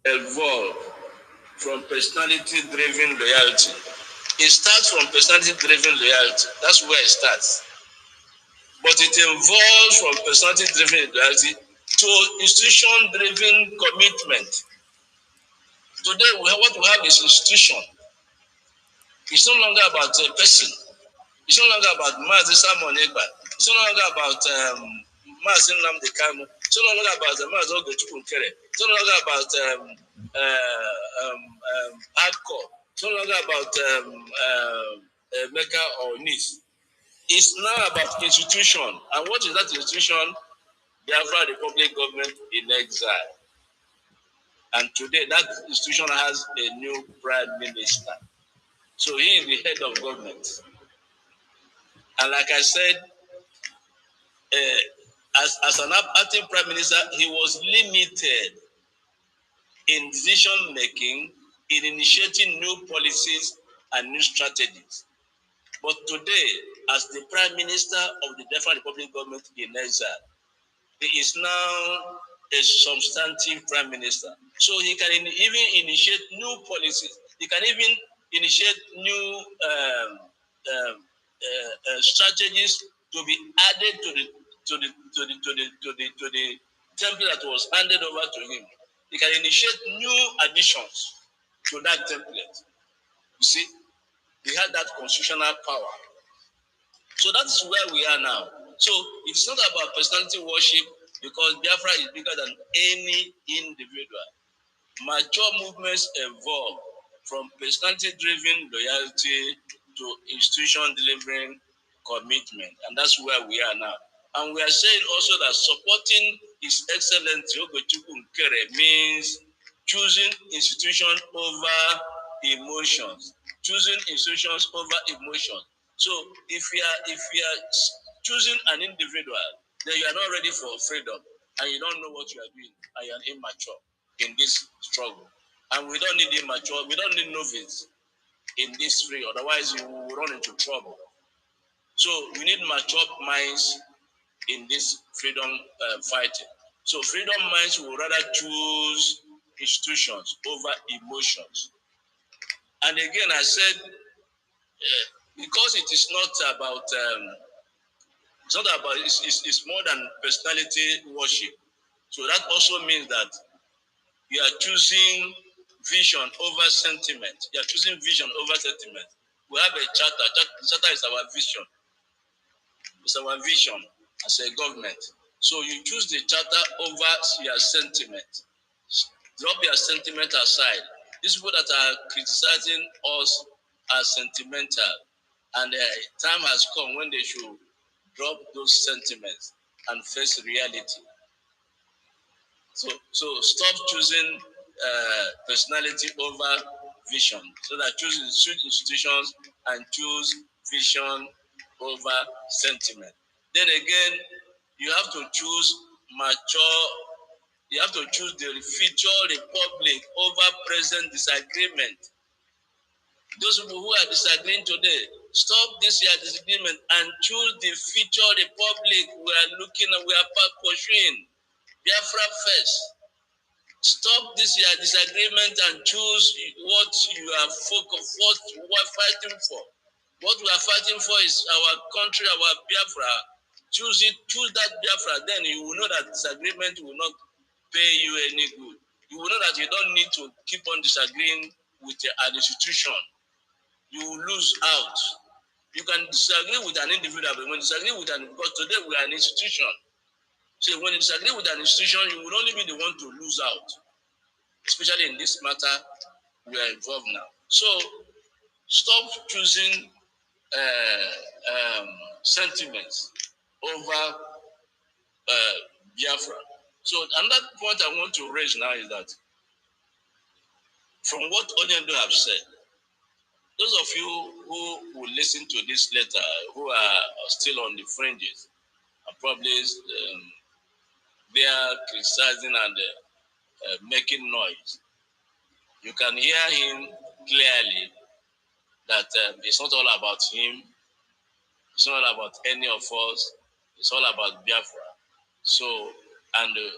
Evolve from personality-driven loyalty. It starts from personality-driven loyalty. That's where it starts. But it evolves from personality-driven loyalty to institution-driven commitment. Today, what we have is institution. It's no longer about a person. It's no longer about Mazi Simon Egba. It's no longer about Mazi Nnamdi Kanu. It's no longer about Mazi Ogechukwu Nkere. It's no longer about hardcore. It's no longer about Mecca or Nice. It's now about institution. And what is that institution? BIAFRA Republic Government in Exile. And today that institution has a new prime minister. So he is the head of government. And like I said, as an acting prime minister, he was limited in decision making, in initiating new policies and new strategies. But today, as the prime minister of the BIAFRA Republic Government in Exile, he is now a substantive prime minister. So he can even initiate new policies. He can even initiate new strategies to be added to the template that was handed over to him. He can initiate new additions to that template. You see, he had that constitutional power. So that's where we are now. So it's not about personality worship, because BIAFRA is bigger than any individual. Mature movements evolve from personality-driven loyalty to institution-delivering commitment. And that's where we are now. And we are saying also that supporting His Excellency Ogechukwu Nkere means choosing institution over emotions. Choosing institutions over emotions. So if we are choosing an individual, then you are not ready for freedom, and you don't know what you are doing, and you are immature in this struggle. And we don't need immature, we don't need novice in this free, otherwise you will run into trouble. So we need mature minds in this freedom fighting. So freedom minds will rather choose institutions over emotions. And again, I said, because it is not about it's more than personality worship. So that also means that you are choosing vision over sentiment. You are choosing vision over sentiment. We have a charter. The charter is our vision. It's our vision as a government. So you choose the charter over your sentiment. Drop your sentiment aside. These people that are criticizing us are sentimental. And time has come when they should drop those sentiments and face reality. So stop choosing personality over vision, so that choose institutions and choose vision over sentiment. Then again, you have to choose mature. You have to choose the future republic over present disagreement. Those people who are disagreeing today, stop this year disagreement and choose the future republic we are looking at, we are pursuing. BIAFRA first. Stop this year disagreement and choose what you are focused, what we are fighting for. What we are fighting for is our country, our BIAFRA. Choose it, choose that BIAFRA. Then you will know that disagreement will not pay you any good. You will know that you don't need to keep on disagreeing with an institution. You will lose out. You can disagree with an individual, but when you disagree with because today we are an institution. So when you disagree with an institution, you will only be the one to lose out. Especially in this matter we are involved now. So stop choosing sentiments over BIAFRA. So another point I want to raise now is that from what Onyendo have said, those of you who will listen to this letter, who are still on the fringes, are probably they are criticizing and making noise. You can hear him clearly that it's not all about him. It's not about any of us. It's all about Biafra. So, and the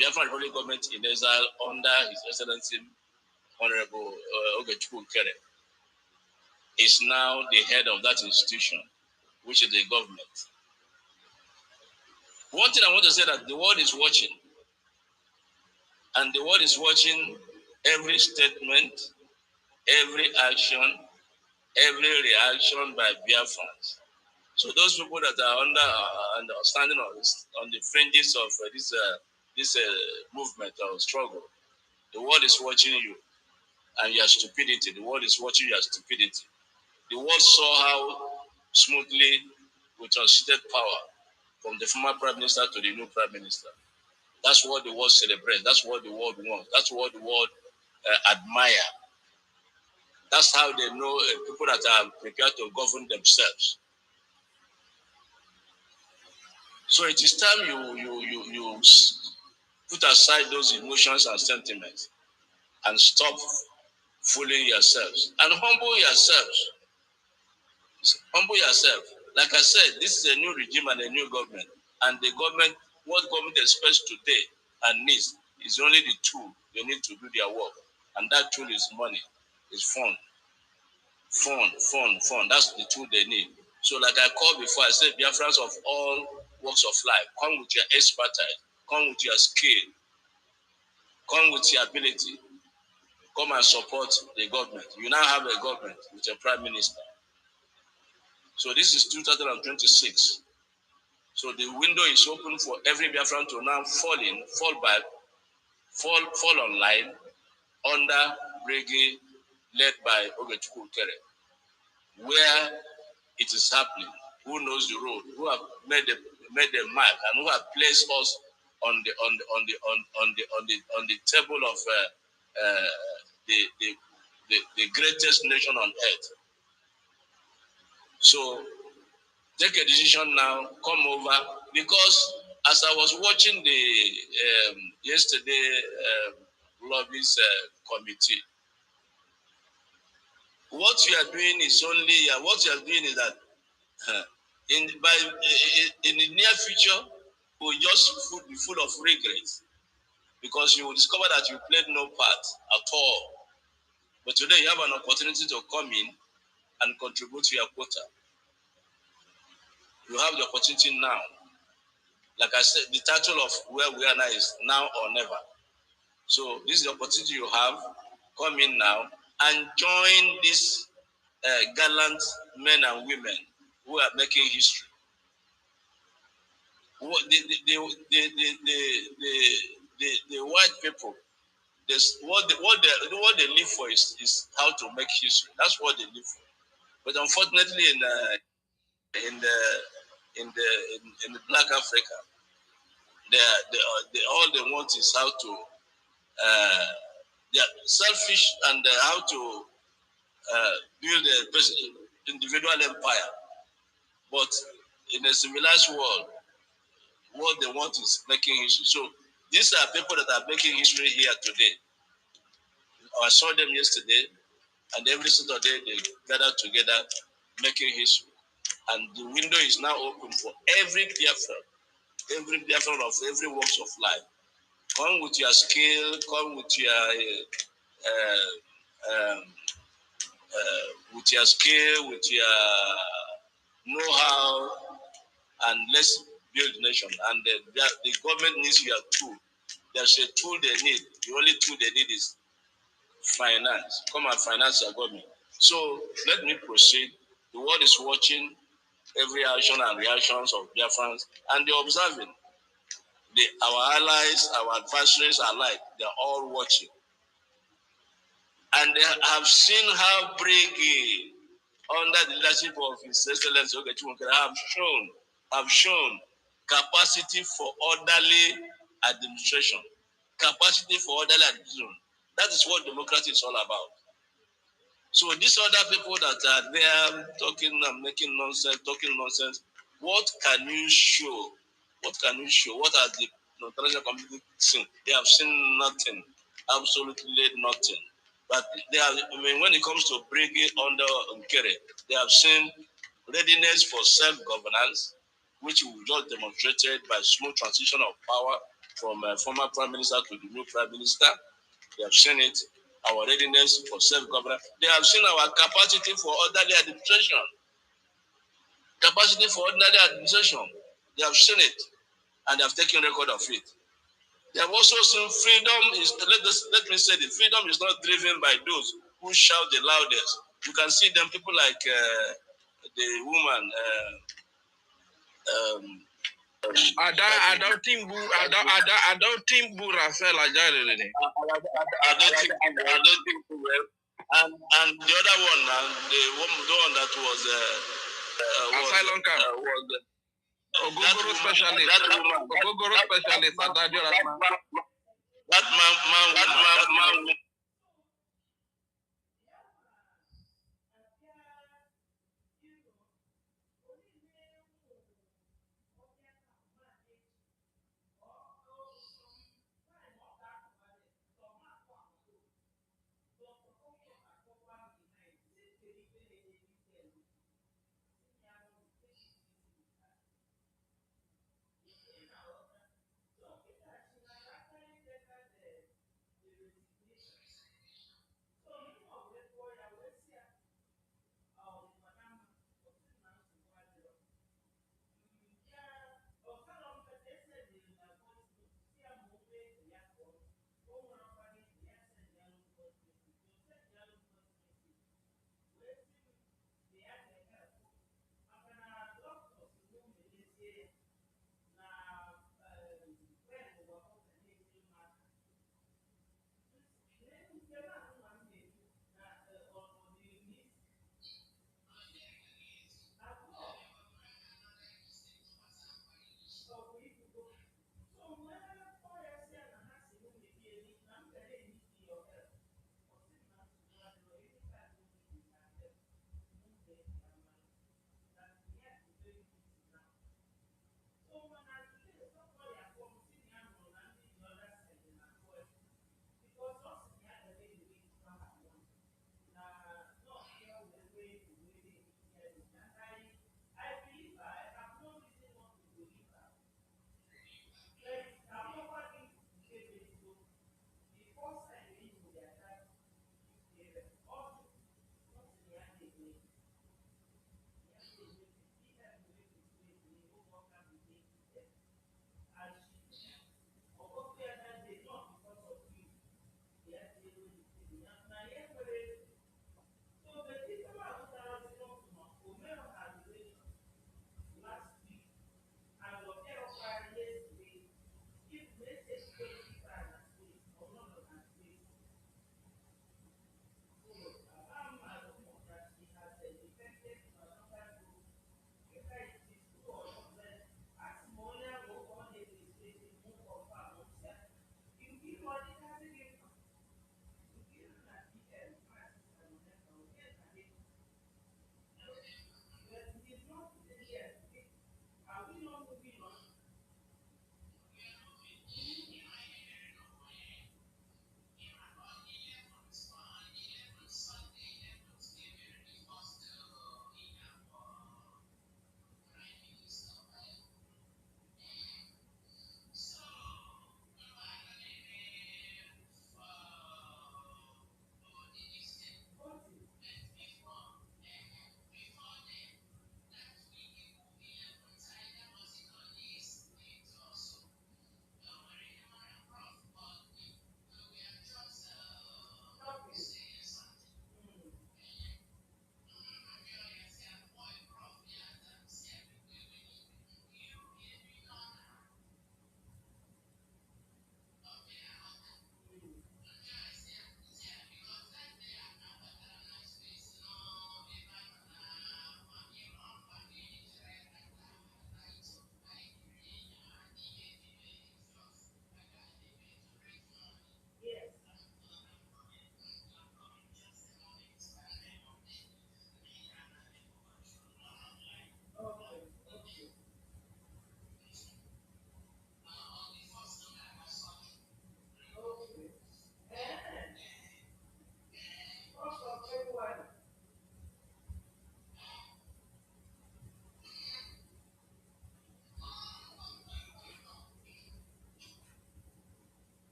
Biafra Republic government in exile under His Excellency Honorable Ogechukwu Kere is now the head of that institution, which is the government. One thing I want to say that the world is watching, and the world is watching every statement, every action, every reaction by Biafrans. So those people that are under standing on the fringes of this movement or struggle, the world is watching you and your stupidity. The world is watching your stupidity. The world saw how smoothly we transited power from the former prime minister to the new prime minister. That's what the world celebrates. That's what the world wants. That's what the world admire. That's how they know people that are prepared to govern themselves. So it is time you put aside those emotions and sentiments and stop fooling yourselves and humble yourselves. Humble yourself. Like I said, this is a new regime and a new government. And the government, what government expects today and needs is only the tool they need to do their work. And that tool is money, is fund. Fund. That's the tool they need. So like I called before, I said, Biafrans of all walks of life, come with your expertise, come with your skill, come with your ability, come and support the government. You now have a government with a prime minister. So this is 2026. So the window is open for every Biafran to now fall online under Brigade led by Ogechukwu Kere, where it is happening. Who knows the road? Who have made the mark and who have placed us on the table of the greatest nation on earth. So take a decision now, come over, because as I was watching the yesterday lobbies committee, what you are doing is that in the near future will just be full of regrets, because you will discover that you played no part at all. But today you have an opportunity to come in and contribute to your quota. You have the opportunity now. Like I said, the title of where we are now is now or never. So this is the opportunity you have. Come in now and join these gallant men and women who are making history. The white people, what they live for is how to make history. That's what they live for. But unfortunately, in the Black Africa, all they want is how to they are selfish and how to build a individual empire. But in a civilized world, what they want is making history. So these are people that are making history here today. I saw them yesterday, and every Saturday they gather together making history. And the window is now open for every Biafran of every walks of life. Come with your skill, come with your with your know-how, and let's build nation. And the government needs your tool. There's a tool they need. The only tool they need is finance. Come and finance your government. So let me proceed. The world is watching every action and reactions of Biafrans, and they're observing. Our allies, our adversaries alike, they're all watching. And they have seen how Brigade, under the leadership of His Excellency Ogechukwu Kere, have shown capacity for orderly administration. Capacity for orderly administration. That is what democracy is all about. So these other people that are there talking and making nonsense, talking nonsense, what can you show? What can you show? What has the international community seen? They have seen nothing, absolutely nothing. But they have, I mean, when it comes to bringing under Nkere, they have seen readiness for self-governance, which we just demonstrated by smooth transition of power from former prime minister to the new prime minister. They have seen it, our readiness for self-governance. They have seen our capacity for orderly administration. Capacity for orderly administration. They have seen it, and they have taken record of it. They have also seen freedom is, let me say this, freedom is not driven by those who shout the loudest. You can see them, people like the woman, I don't think Burasela Jalele. I don't think well. And the other one, the one that was asylum camp. Ogogoro specialist. Ogogoro specialist. That man.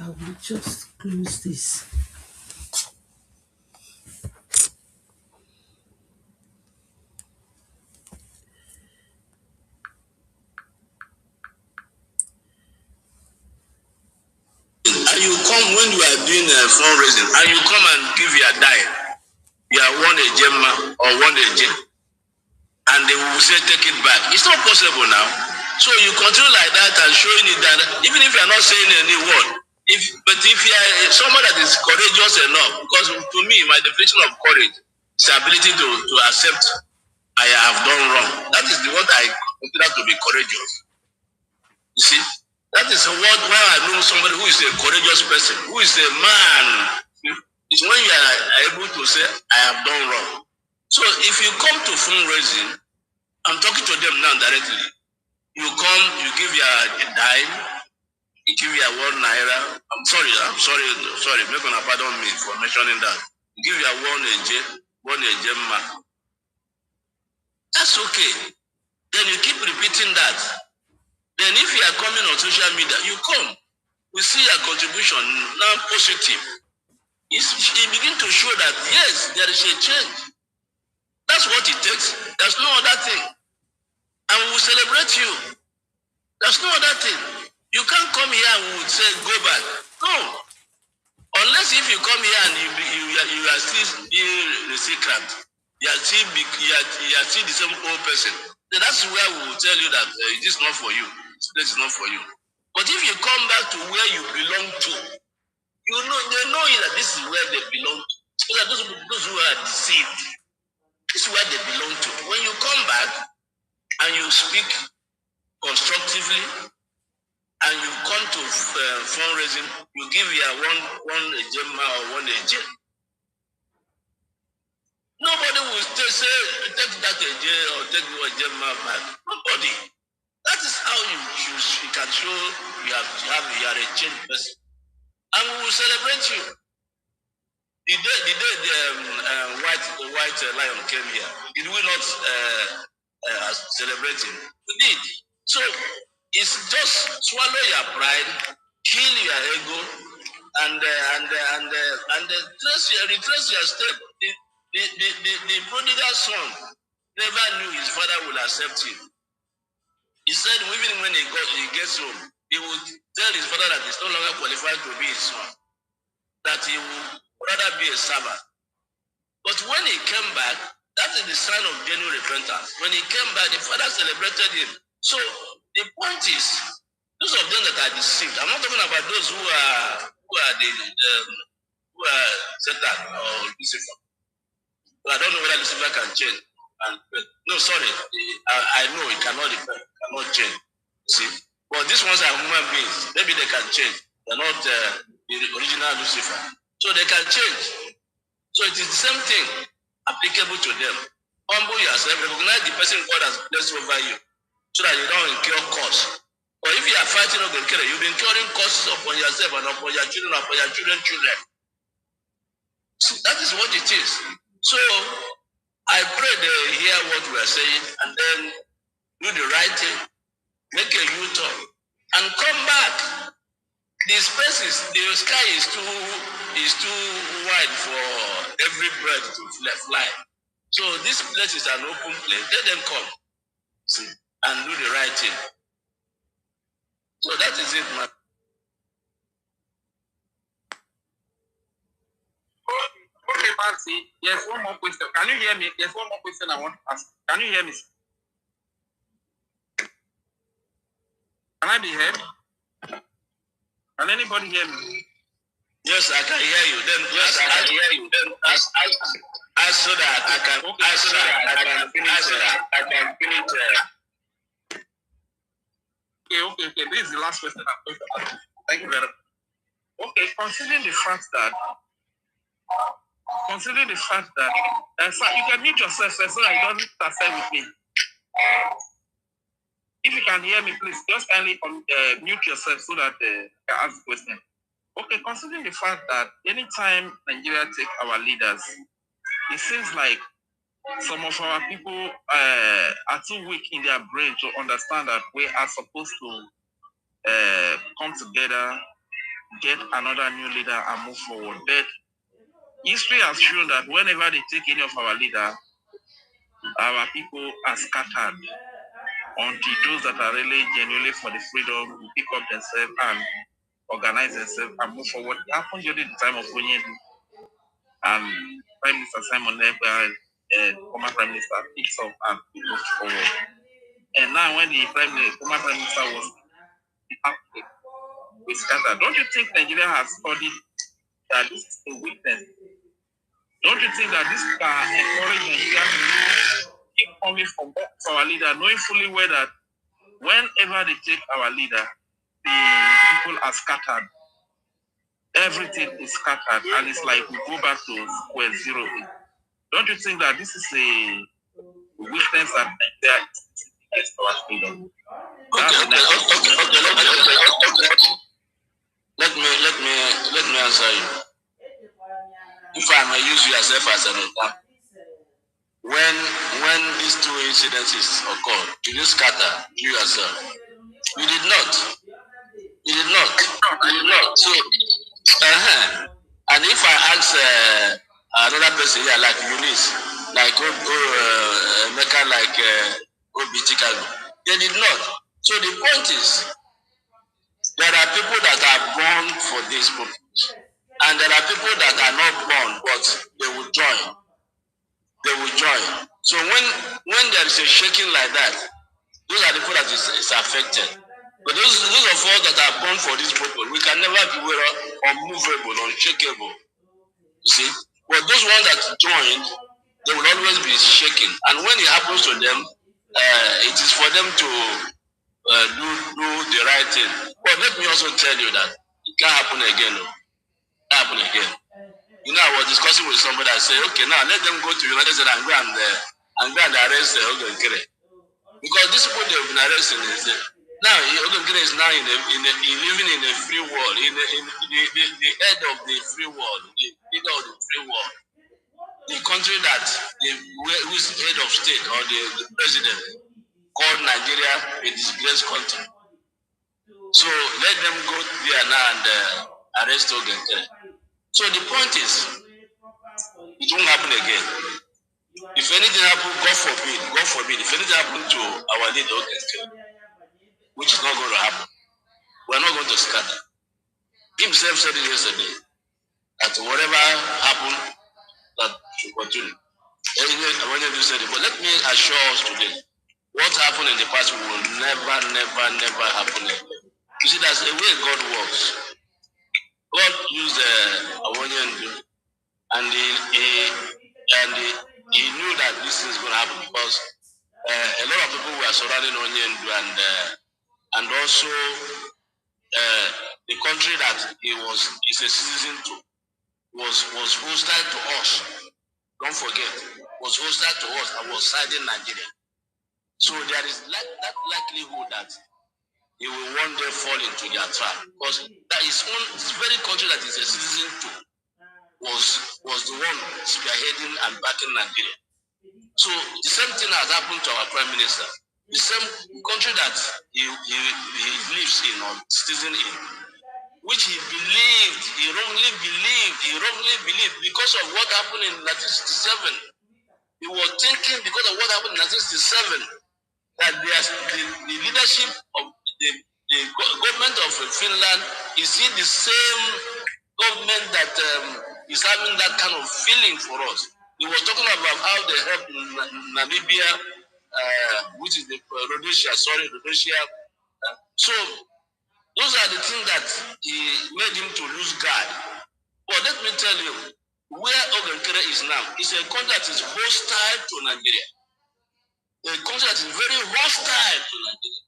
I will just close this. And you come when you are doing fundraising, and you come and give your dime. You are one a gemma or one a gem, and they will say take it back. It's not possible now. So you continue like that and showing it that even if you are not saying any word, but if you are someone that is courageous enough, because to me my definition of courage is the ability to accept I have done wrong. That is what I consider to be courageous. You see, that is what why I know somebody who is a courageous person, who is a man. It's when you are able to say I have done wrong. So if you come to fundraising, I'm talking to them now directly. You come, you give your dime, you give your 1 naira. I'm sorry, make una pardon me for mentioning that. You give your 1 AJ mark. That's okay. Then you keep repeating that. Then if you are coming on social media, you come. We see your contribution now positive. It begins to show that yes, there is a change. That's what it takes. There's no other thing. And we will celebrate you. There's no other thing. You can't come here and we would say go back. No. Unless if you come here and you are still being recalcitrant, you are still the same old person. Then that's where we will tell you that it is not for you. This place is not for you. But if you come back to where you belong to, you know they know that this is where they belong to. So that those who are deceived, this is where they belong to. When you come back and you speak constructively and you come to fundraising, you give your one gemma or 1 AJ. Nobody will say take that AJ or take your gemma back. Nobody. That is how you can show you are a changed person, and we will celebrate you. The day the white lion came here, did we not celebrate him? We did. So it's just swallow your pride, kill your ego, and retrace your step. The prodigal son never knew his father would accept him. He said even when he gets home, he would tell his father that he's no longer qualified to be his son, that he would rather be a servant. But when he came back, that is the sign of genuine repentance. When he came back, the father celebrated him. So the point is, those of them that are deceived, I'm not talking about those who are Satan or Lucifer. But I don't know whether Lucifer can change. No, sorry, I know it cannot change. See, but these ones are human beings. Maybe they can change. They're not the original Lucifer, so they can change. So it is the same thing applicable to them. Humble yourself, recognize the person God has blessed over you, so that you don't incur costs. But if you are fighting over the you'll be incurring costs upon yourself and upon your children, upon your children. So that is what it is. So I pray they hear what we are saying and then do the right thing, make a U-turn, and come back. The sky is too wide for every bird to fly. So this place is an open place. Let them come, see, and do the right thing. So that is it, man. Okay, Patsy. Yes, one more question. Can you hear me? Yes, one more question I want to ask. Can you hear me? Can I be heard? Can anybody hear me? Yes, I can hear you. Then yes, I can hear you. Then I so that I can finish. Okay. This is the last question I'm going to ask. Thank you very much. Okay, considering the fact that you can mute yourself so that you don't interfere with me. If you can hear me, please just kindly mute yourself so that you can ask the question. Okay, considering the fact that anytime Nigeria take our leaders, it seems like some of our people are too weak in their brain to understand that we are supposed to come together get another new leader and move forward. But history has shown that whenever they take any of our leader, our people are scattered until those that are really genuinely for the freedom will pick up themselves and organize themselves and move forward. It happened during the time of Onyedu and Prime Minister Simon Ekpa, former Prime Minister, picks up and moves forward. And now when the former Prime Minister was active, we scattered. Don't you think Nigeria has studied that this is a weakness? Don't you think that this can encourage Nigeria to keep coming from our leader, knowing fully well that whenever they take our leader, the people are scattered. Everything is scattered, and it's like we go back to square zero. Don't you think that this is a weakness that Nigeria is our freedom? Let me answer you. If I may use yourself as an example, when these two incidences occurred, did you scatter you yourself? You did not. You did not. So, and if I ask another person here, like Eunice, like Mecca, like Obi Chicago, they did not. So the point is, there are people that are born for this purpose, and there are people that are not born, but they will join. They will join. So when there is a shaking like that, those are the people that is affected. But those of us that are born for this purpose, we can never be unmovable, unshakable. You see? But those ones that join, they will always be shaking. And when it happens to them, it is for them to do the right thing. But let me also tell you that it can't happen again. No? It can't happen again. You know, I was discussing with somebody. I said, okay, now let them go to United States and go and arrest Ogenkere. Because these people they've been arresting, now Ogenkere is now living in a free world, in the head of the free world, the leader of the free world. The country that whose head of state or the president called Nigeria a disgraced country. So let them go there now and arrest Ogenkere. So the point is, it won't happen again. If anything happens, God forbid, if anything happens to our leader Ogenkere, which is not going to happen, we are not going to scatter. Himself said it yesterday, that whatever happened, that should continue. I said it, but let me assure us today, what happened in the past will never happen again. You see, that's the way God works. God used Awonyendu, and he knew that this is going to happen because a lot of people were surrounding Onyendu, and also the country that is a citizen to was hostile to us. Don't forget, was hostile to us and was siding Nigeria. So there is that likelihood that he will one day fall into their trap, because that is this very country that is a citizen to was the one spearheading and backing Nigeria. So the same thing has happened to our Prime Minister. The same country that he lives in or citizen in, which he wrongly believed because of what happened in 1967. He was thinking because of what happened in 1967 that the leadership of the government of Finland is still the same government that is having that kind of feeling for us. He was talking about how they helped Namibia, which is the Rhodesia. So those are the things that he made him to lose guard. But let me tell you, where Ogenkere is now is a country that is hostile to Nigeria. A country that is very hostile to Nigeria.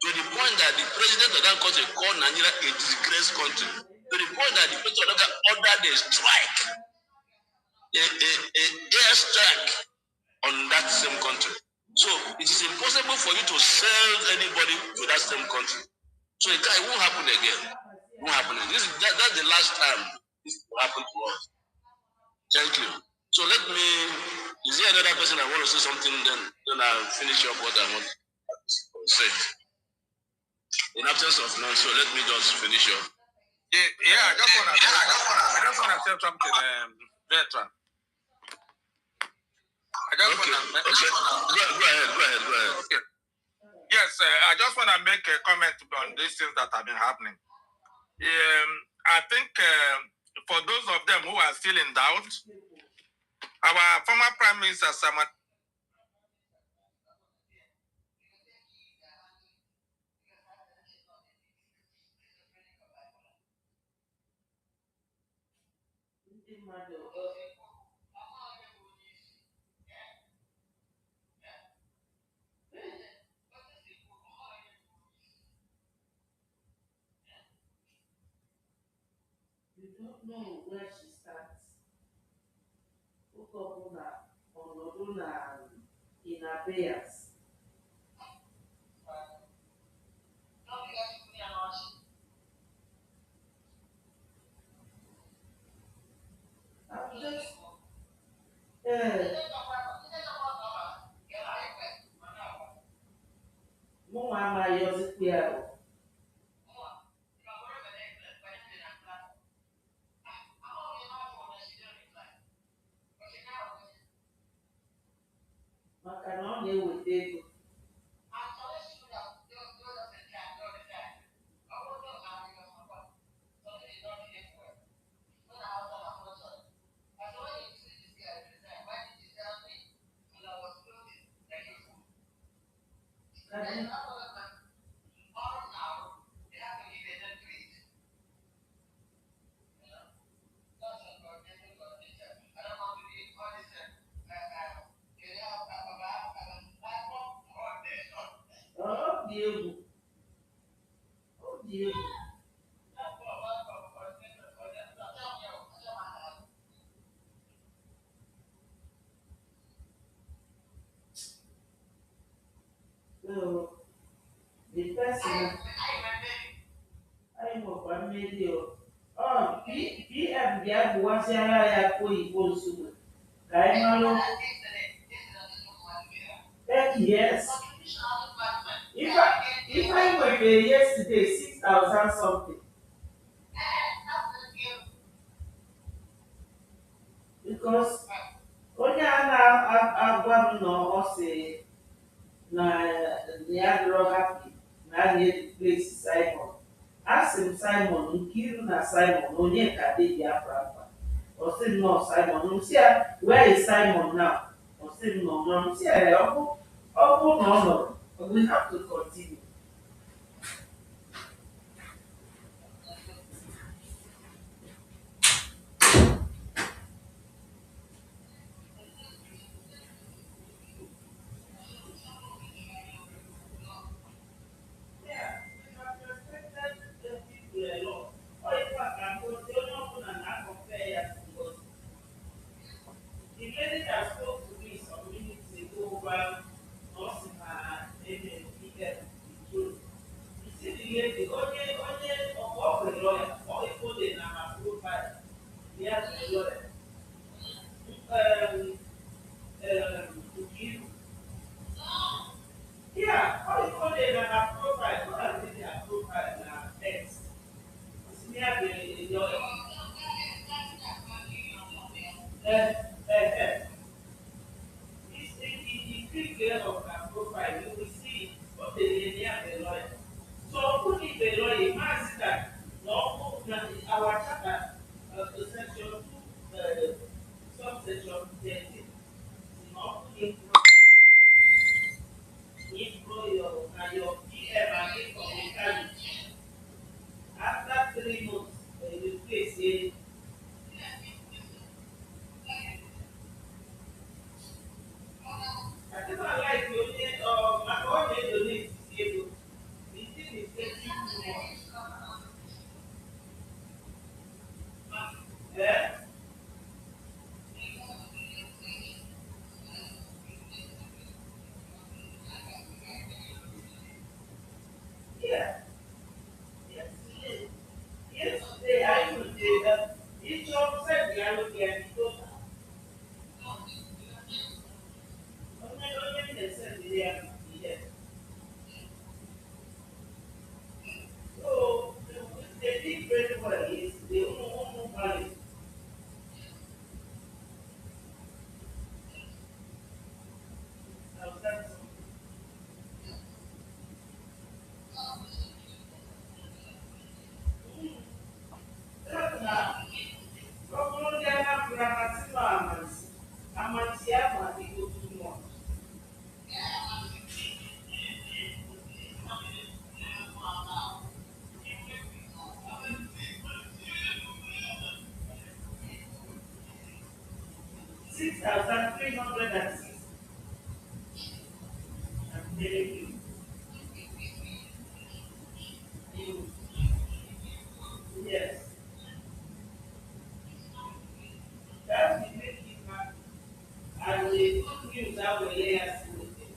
To the point that the president of that country called Nigeria a disgraced country. To the point that the president of that ordered a strike, a air strike on that same country. So it is impossible for you to sell anybody to that same country. So it won't happen again. It won't happen again. That's the last time this will happen to us. Thank you. So is there another person that want to say something? Then I'll finish up what I want to say. In absence of none, so let me just finish up. Yeah, I just want to say something, Veteran. I just want to go ahead. Okay. Yes, I just want to make a comment on these things that have been happening. I think for those of them who are still in doubt, our former Prime Minister Sama. You don't know where she starts. Ukobuna, Onoduna, in abeyance. I'm just, Mama, you're clear. Maka na ọ na-eweta ego. Ọ dị egwu. Ọ dị egwu. So the person I know one video. Oh, PM ya buwasiara ya ko ibo nsuwe. Kai malo. Yes. If I were there yesterday, 6,000 something. Because onye a na-agwa m na ọ sị na ya dịrọ happy na a na-replace Simon. Asị m Simon, Nkiru na Simon, onye ka dị Biafra mkpa. Ọ sị m nọ Simon, m sị ya, where is Simon now? Ọ sị m nọ nọ, m sị ya, ọ bụ na ọ nọrọ, we have to continue. 6,306. I'm telling you. Yes. That will make it happen. And the good news that will lay us with it.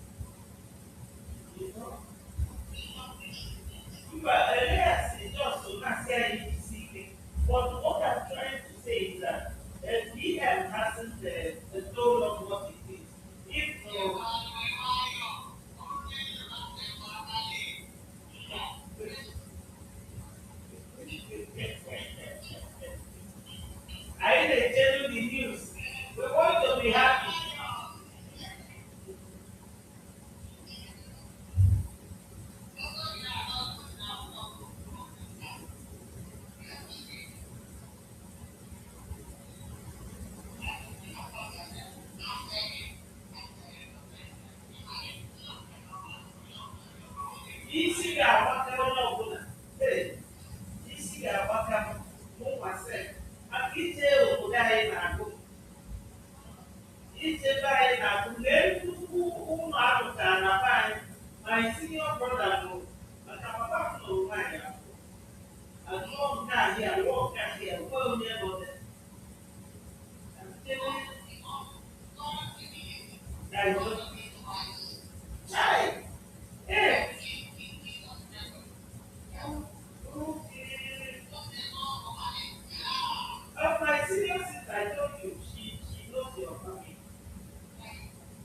You know? But yes, it's just so not saying you see it. But what I'm trying to say is that BM hasn't told us what it is. If I didn't tell you the news, we want to be happy. Isi ga-agbaka onye ọbụla. Isi ga-agbaka mụ masị. Maka ije obodo anyị na-agụ. Ije be anyị na-agụ. Lee nnukwu ụmụ amụtara na be anyị. My senior brother nọ. Maka papa m nụrụ nwaanyị abụọ. Agụọ nke ahịa, lụọ nke ahịa, gwa onye nọ dị. Chai! Eh! Of my senior sister, I told you, she knows your family.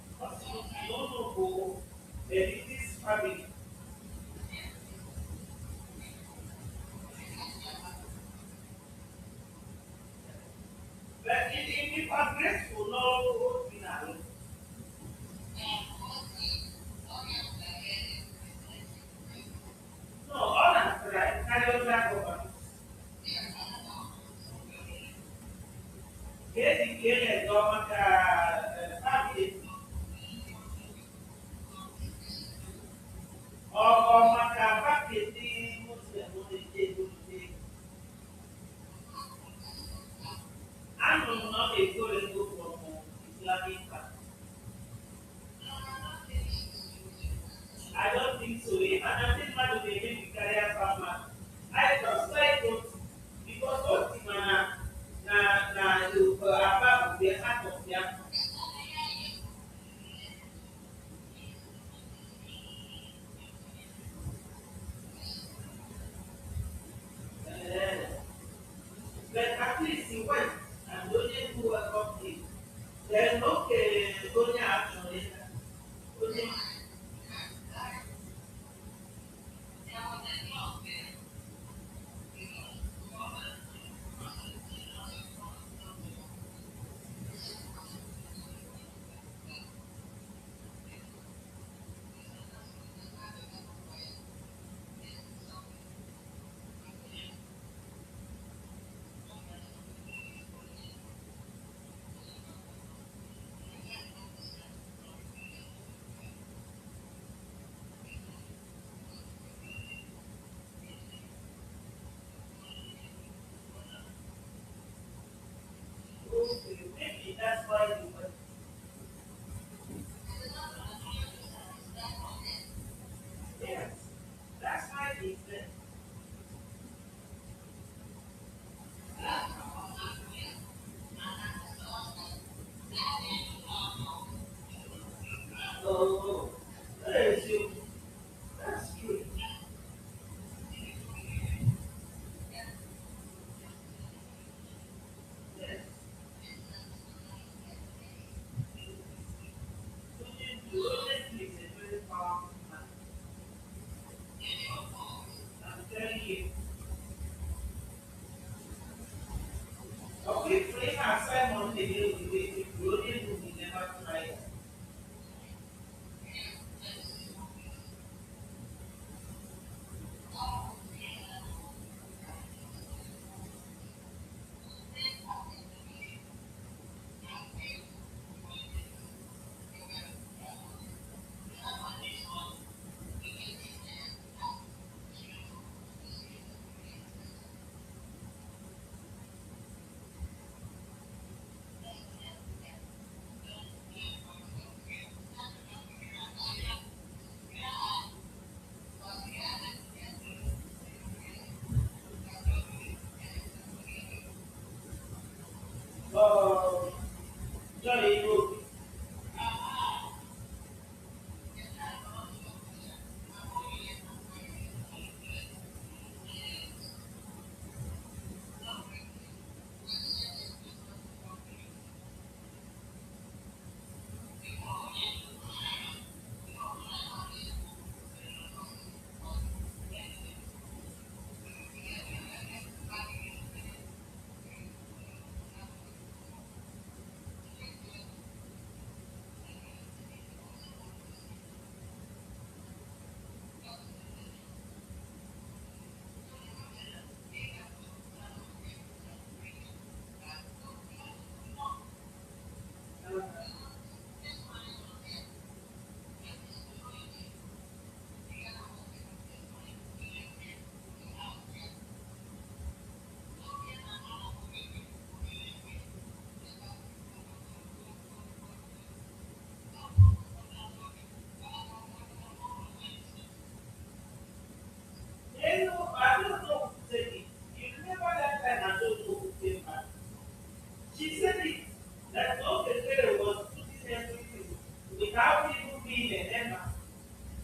Because you don't know who this family. But if I'm grateful, no, you know. No, all that's right. I don't know. Get the kid and go back family. Or back family, Muslim, I'm not a good and go from Islamic family. I don't think so. If I don't think man will be able to carry a farmer, I just like it because what the man na you about the heart of their but at least he went and only who were complete. Then okay, only actually only okay, maybe that's why you went. Yes, that's why he said. Oh, that is you. That's true. Yes. Honestly, is a very powerful man. I'm telling you. Okay, pray and Simon the day we wait. If you only do, we never try it.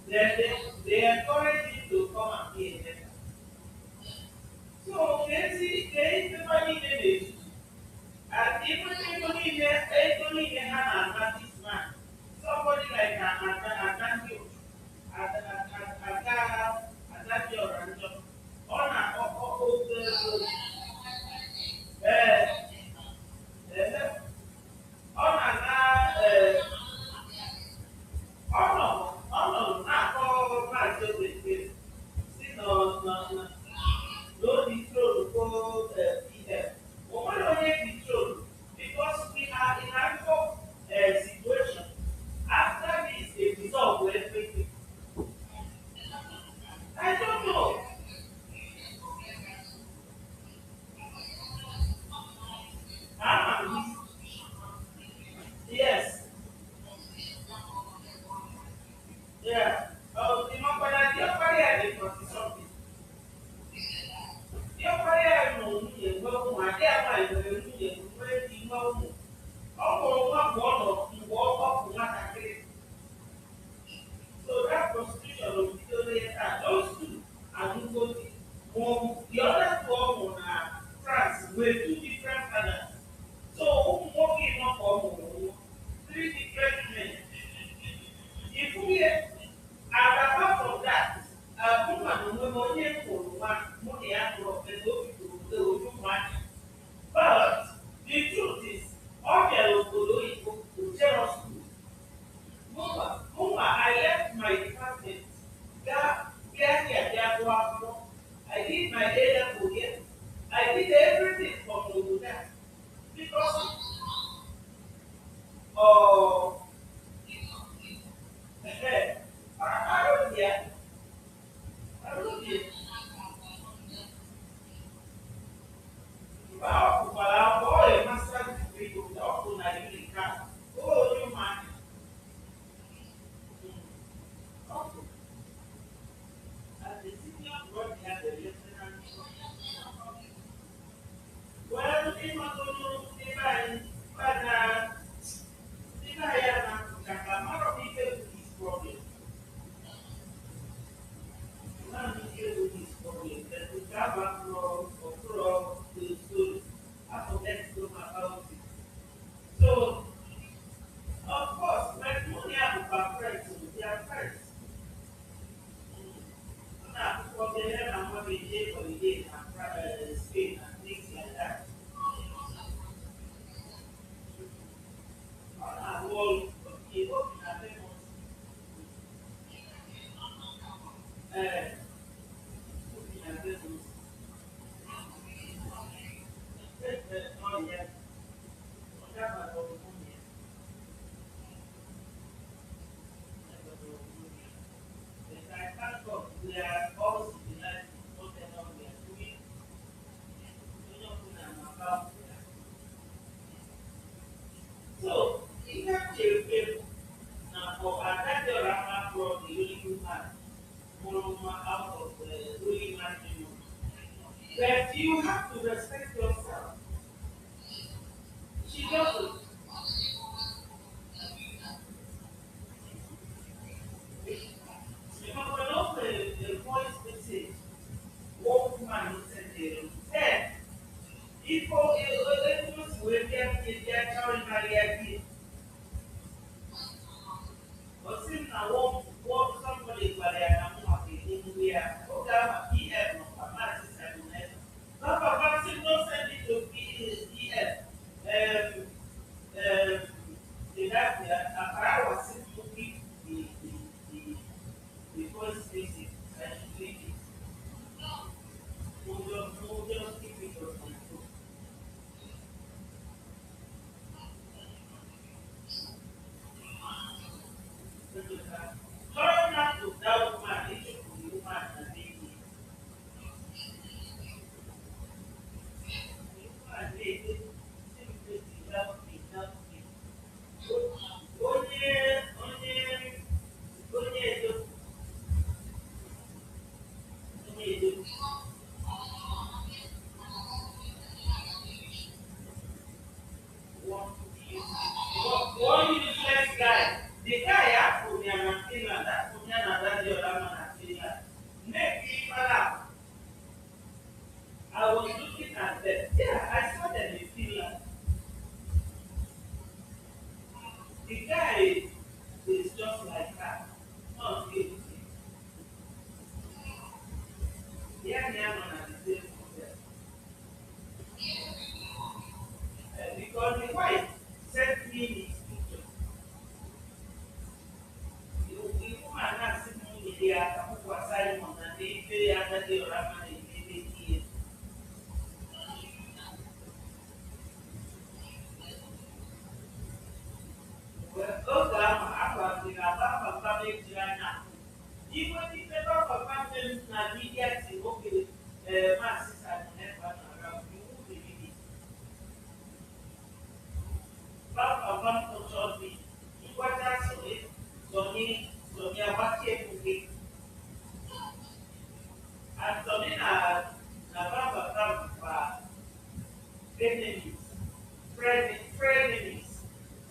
they encourage him to come and be a member. So they everybody they and even in an this man, somebody like an Adájọ́ Ọ̀rànjọ́ ọ̀nà ọ̀nà na-akọ maazị Ogbete si n'obi trolu ko ihe o nwere onye dị trolu because we are in a situation after this they resolve everything. I don't know. Yes. Yeah. Oh, the Mapana, the Opaya, they got something. The Opaya, no, you know, my dear, my you where you know. Oh, one, you walk up, one, so that prostitution of Victoria, those two are good. The other two on France were two different fathers. So, walking up on three different men. If we and apart from that, woman will only for one money and go to money. But the truth is, all the people will tell us Mama, I left my department. I did my A level here. I did everything from Oguda because oh, I don't hear. I don't hear. Wow, but I'll call a master's degree to the Oku Nigerian class. Oh, you man. Okay. And the senior brought me at the lieutenant. Well, in my divine, but so, of course, when money have a friends, they are friends. Now, because they have money, they holiday and Spain and things like that. Well, okay, what can I so, even if now for that Rama brought the only man, out of the ruling man, that you have to respect yourself. She doesn't. Because when also the voice message, one woman who said there, if those who get their child married, but since now one somebody where they are not happy, we are okay, PM, The guy is just like that. Not guilty. Yeah, yeah, man, at the same process. Because the wife sent me his picture. The woman has seen me there, Kapuku Simon, and they after the Raman in the well, those are my the Abba family China. Even if the Papa family Nadia, okay, masses and never around, you won't believe it. Papa Papa told me, you got that so it, so me, about here to get, and so me, Papa Papa, enemies, frenemies.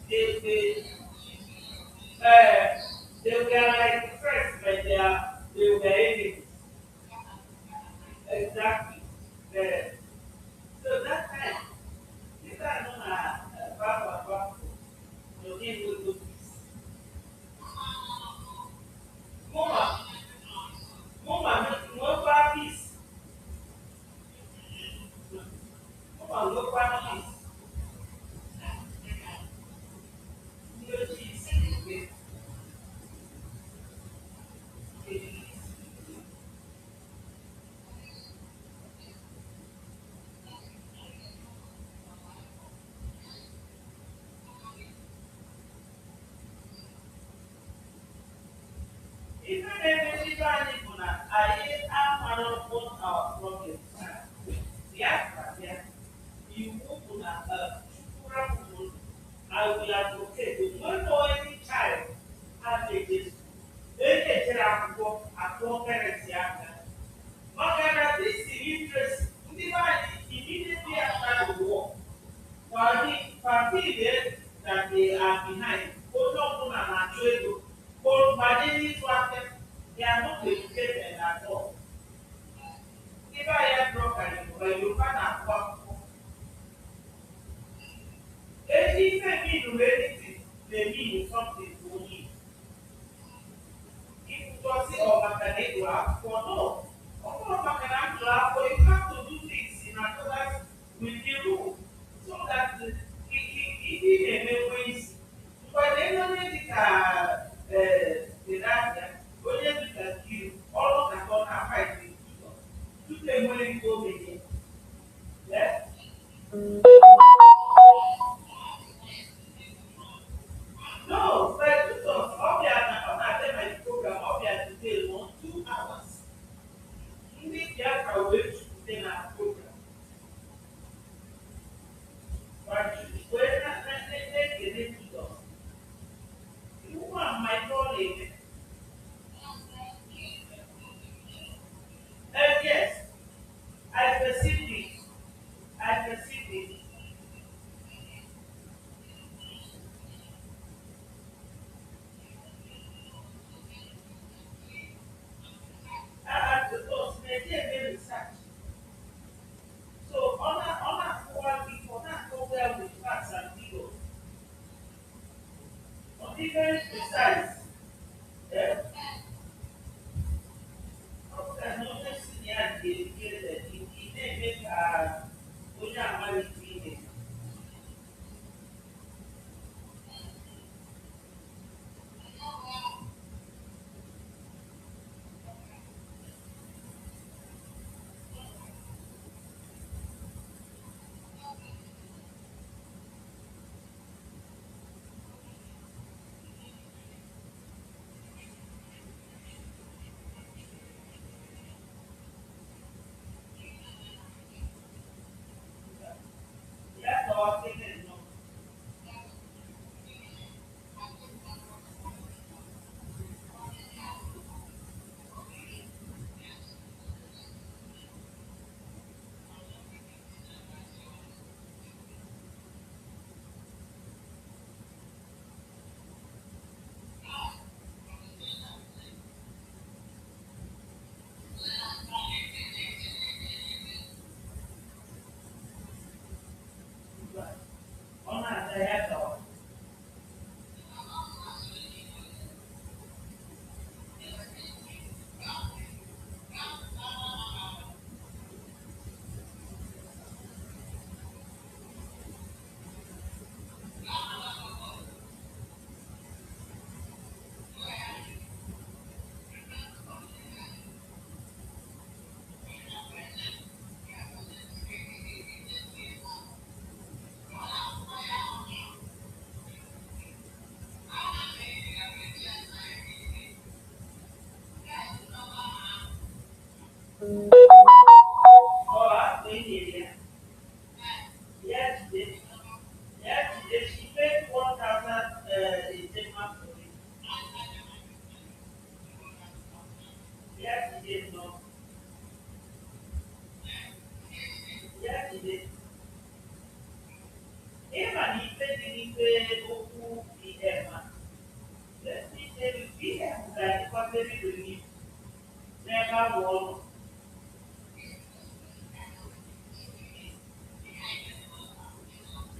They, uh, they were like friends, but they were enemies. Exactly. Uh, so that time, this are known as Papa Papa. No name will go peace. Mama, Mama, no peace. Mama, no peace. No cheese. Even if you are living, I am one of our problems. BIAFRA, yeah. You move on I will advocate. You don't know any child has a Jesus. Any child at parents, yeah. But this is interest. Immediately after the war, party that they are behind, both of them are natural. Both Madeni Swatan, they are not educated at all. If I have broken, when you can afford, anything mean anything, they mean something to you. If you just say, oh, Makane to ask for no. Oh, Makane to ask for, you have to do things in accordance with the rule. So that it may make ways. But they don't need it, the data, only because you all of the don't have fight with people. You can only go with it. Yeah? No, but you don't. Obviously, I'm not my program, obviously, they want 2 hours. Ndị Biafra wee jupụta na program wee na-ekele Jizọs. Iwu a mmalite ọ na-eme. Yes, I perceive it. I perceive it. Because they research. So on that forward before that go well with facts and figures. On different precise. Yeah. Okay, no just in the end dedicated. It may make only a married female.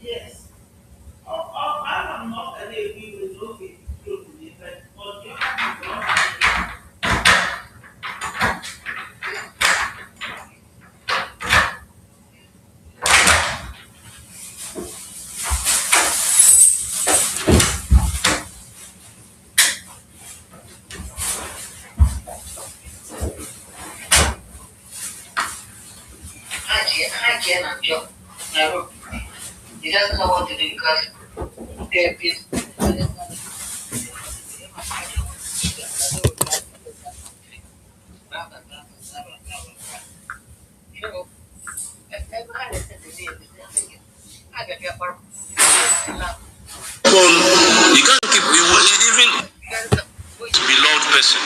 Yes. I'm not a lady with okay, but you have to I cannot joke. Never. He doesn't know what to do because they're busy. You can't keep even beloved person.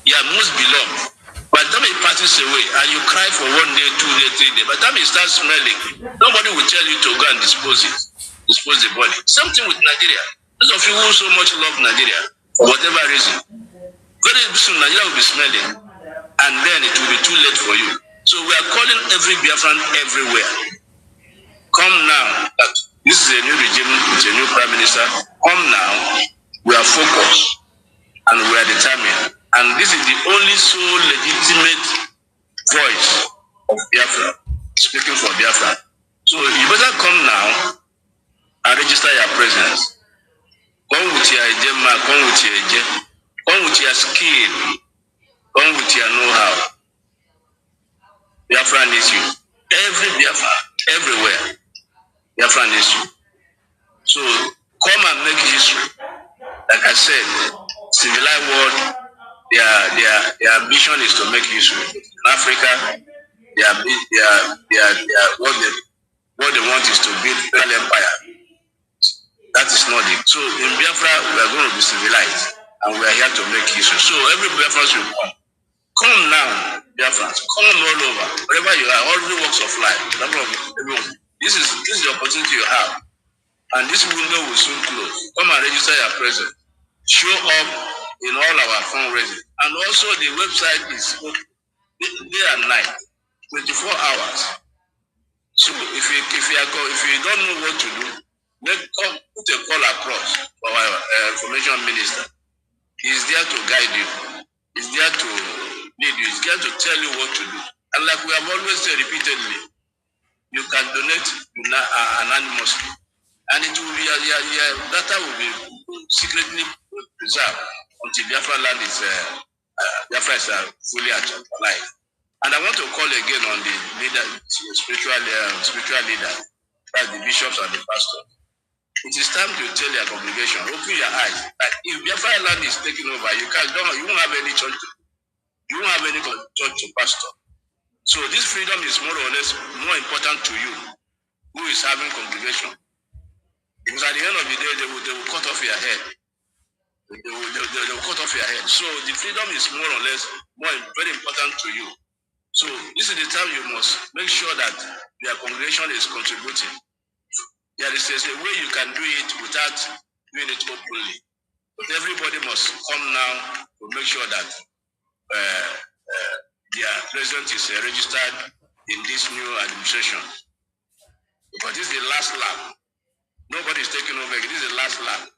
You are most beloved. By the time it passes away and you cry for 1 day, 2 days, 3 days, by the time it starts smelling, nobody will tell you to go and dispose the body. Something with Nigeria. Those of you who so much love Nigeria, for whatever reason, very soon Nigeria will be smelling, and then it will be too late for you. So we are calling every Biafran everywhere. Come now. This is a new regime with a new prime minister. Come now. We are focused and we are determined. And this is the only sole legitimate voice of Biafra, speaking for Biafra. So you better come now and register your presence. Come with your agenda, come with your agenda, come with your skill, come with your know-how. Biafra needs you. Every Biafra, everywhere, Biafra needs you. So come and make history. Like I said, civilized world, their ambition is to make history. In Africa, what they want is to build an empire. That is not it. So in Biafra, we are going to be civilized, and we are here to make history. So every Biafra should come. Come now, Biafra. Come all over, wherever you are, all the walks of life. Everyone. This is the opportunity you have, and this window will soon close. Come and register your presence. Show up in all our fundraising, and also the website is open day and night, 24 hours. So if you don't know what to do, put a call across for our information minister. He's there to guide you. He's there to lead you. He's there to tell you what to do. And like we have always said repeatedly, you can donate anonymously, and it will be your data will be secretly preserved until Biafra land is Biafra is fully alive. And I want to call again on the leader, spiritual leader, like the bishops and the pastors. It is time to tell your congregation, open your eyes. Like if Biafra land is taken over, you won't have any church. You won't have any church to pastor. So this freedom is more or less more important to you, who is having congregation. Because at the end of the day, they will cut off your head. They will cut off your head. So the freedom is more or less very important to you. So this is the time you must make sure that your congregation is contributing. There is a way you can do it without doing it openly. But everybody must come now to make sure that their president is registered in this new administration. Because this is the last lap. Nobody is taking over. This is the last lap.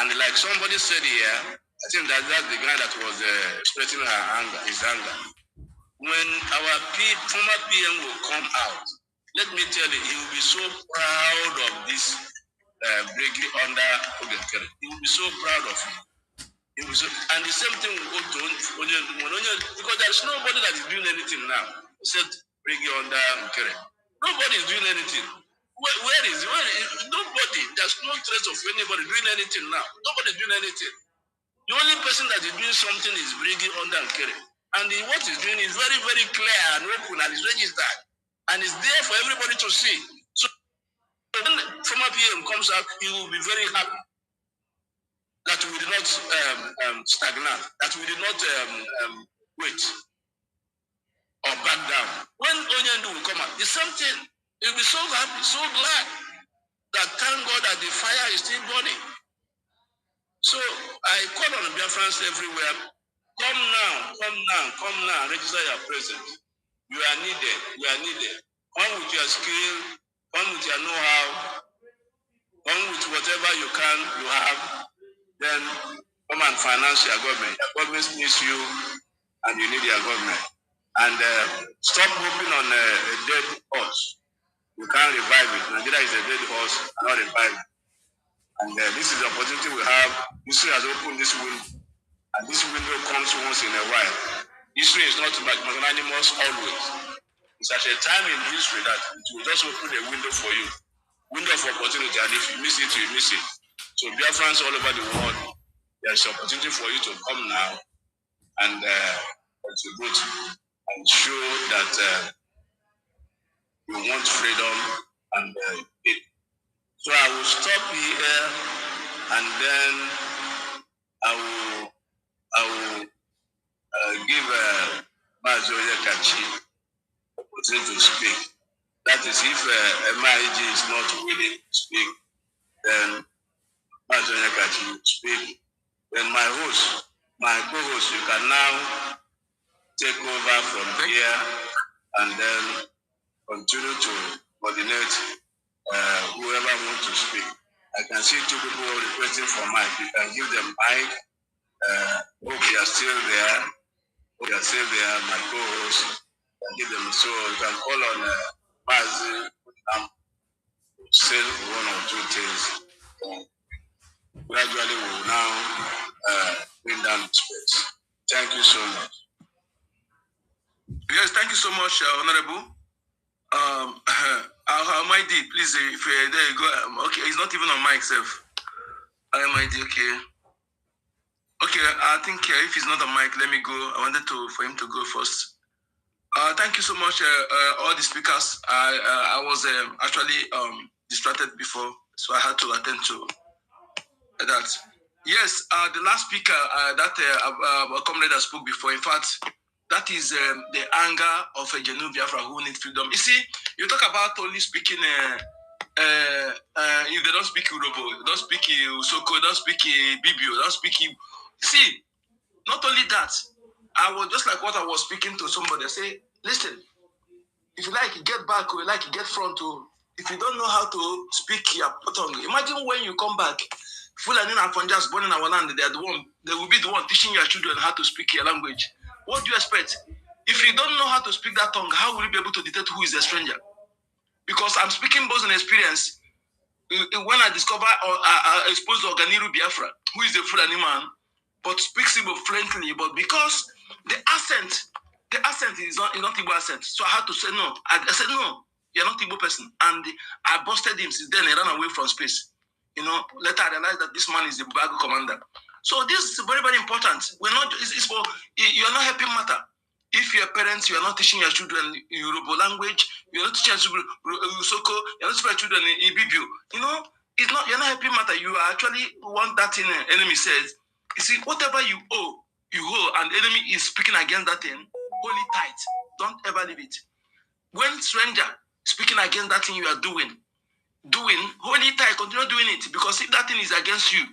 And like somebody said here, I think that's the guy that was expressing his anger. When our former PM will come out, let me tell you, he will be so proud of this breaking under Ogenkere. He will be so proud of him. And the same thing will go to Onye, because there's nobody that is doing anything now except breaking under Ogenkere. Nobody is doing anything. Where is nobody? There's no trace of anybody doing anything now. Nobody is doing anything. The only person that is doing something is bringing under Ogenkere. And what he's doing is very, very clear and open and is registered. And it's there for everybody to see. So when former PM comes out, he will be very happy. we did not stagnate, that we did not wait or back down. When Onyendu will come out, the same thing. You'll be so happy, so glad that thank God that the fire is still burning. So I call on Biafrans everywhere. Come now, register your presence. You are needed, Come with your skill, come with your know-how, come with whatever you have, then come and finance your government. Your government needs you, and you need your government. And stop hoping on a dead horse. You can't revive it. Nigeria is a dead horse, cannot revive it. And this is the opportunity we have. History has opened this window, and this window comes once in a while. History is not magnanimous always. It's at a time in history that it will just open a window for you, window of opportunity, and if you miss it, you miss it. So Biafrans all over the world, there's an opportunity for you to come now and contribute and show that you want freedom and so I will stop here, and then I will give Mazoya Kachi opportunity to speak. That is, if MIG is not willing to speak, then Mazoya Kachi will speak. Then my co-host, you can now take over from here and then continue to coordinate whoever wants to speak. I can see two people requesting for mic. You can give them mic. Hope you are still there. My co-host. Give them, so you can call on Mazi to say one or two things. Gradually, we will now bring down the space. Thank you so much. Yes, thank you so much, Honorable. Almighty, please, if there you go. Okay, it's not even on mic, self. Almighty, okay. Okay, I think if he's not on mic, let me go. I wanted for him to go first. Thank you so much, all the speakers. I was actually distracted before, so I had to attend to that. Yes, the last speaker, that comrade that spoke before, in fact, that is the anger of a genuine Biafra who needs freedom. You see, you talk about only speaking, if they don't speak Urobo, don't speak Usoko, don't speak Bibio, don't speak. See, not only that, I was just like what I was speaking to somebody. I say, listen, if you like, get back, or you like, get front. If you don't know how to speak your tongue, imagine when you come back, Fulani and Punjabs born in our land, they will be the one teaching your children how to speak your language. What do you expect? If you don't know how to speak that tongue, how will you be able to detect who is a stranger? Because I'm speaking both in experience. When I discover or I expose Oganiru Biafra, who is a Fulani man, but speaks Igbo fluently, but because the accent is not Igbo accent, so I had to say no. I said no, you're not Igbo person, and I busted him. Since then, he ran away from space. Later I realized that this man is the Bago commander. So this is very, very important. It's for you are not helping matter. If your parents, you are not teaching your children Yoruba language, you are not teaching Usoko, you are not teaching your children Ibibio. It's not. You're not helping matter. You are actually want that thing. Enemy says. You see, whatever you owe, and the enemy is speaking against that thing, hold it tight. Don't ever leave it. When stranger speaking against that thing you are doing, hold it tight, continue doing it. Because if that thing is against you,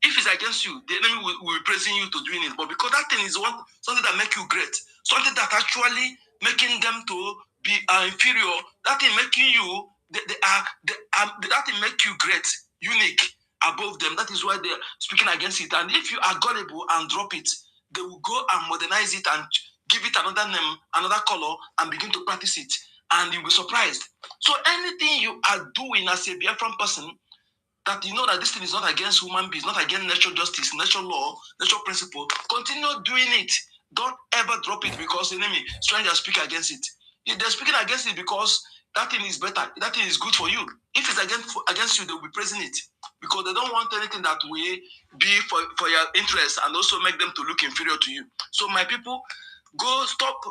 if it's against you, the enemy will be praising you to doing it. But because that thing is something that make you great, something that actually making them to be inferior, that thing making you, that thing make you great, unique, above them. That is why they're speaking against it. And if you are gullible and drop it, they will go and modernize it and give it another name, another color, and begin to practice it. And you'll be surprised. So anything you are doing as a Biafran person, that you know that this thing is not against human beings, not against natural justice, natural law, natural principle, continue doing it. Don't ever drop it because the enemy, strangers speak against it. If they're speaking against it because that thing is better, that thing is good for you. If it's against you, they will be praising it because they don't want anything that will be for your interest and also make them to look inferior to you. So my people, go stop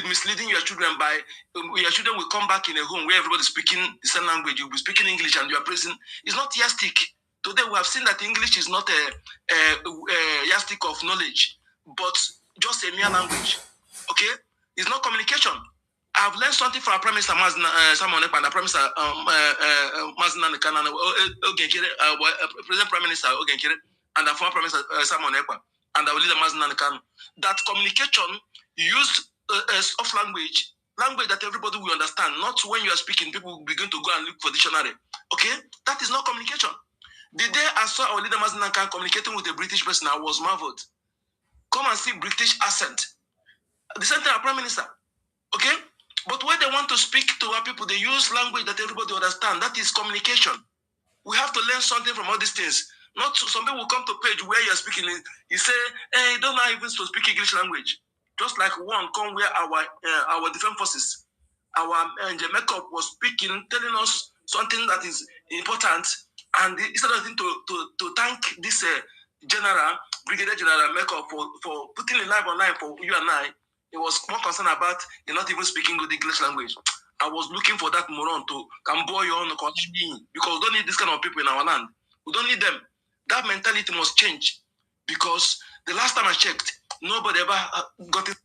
misleading your children by your children will come back in a home where everybody's speaking the same language. You'll be speaking English and you are praising. It's not yardstick Today we have seen that English is not a yardstick of knowledge, but just a mere language. Okay? It's not communication. I've learned something from our Prime Minister Simon Ekpa and the Prime Minister Mazina Nkanana, President Prime Minister Ogenkere, and the former Prime Minister Simon Ekpa, and our leader Mazina Nkanana, that communication used soft language that everybody will understand, not when you are speaking, people will begin to go and look for dictionary. Okay? That is not communication. The day I saw our leader Mazina Nkanana communicating with a British person, I was marveled. Come and see British accent. The same thing our Prime Minister. Okay? But when they want to speak to our people, they use language that everybody understands. That is communication. We have to learn something from all these things. Not some people will come to page where you're speaking. You say, hey, you don't know even to speak English language. Just like one come where our defense forces, our makeup was speaking, telling us something that is important, and instead of to thank this general, Brigadier General makeup for putting it live online for you and I, he was more concerned about you not even speaking good English language. I was looking for that moron to can boy on because we don't need this kind of people in our land. We don't need them. That mentality must change because the last time I checked, nobody ever got it.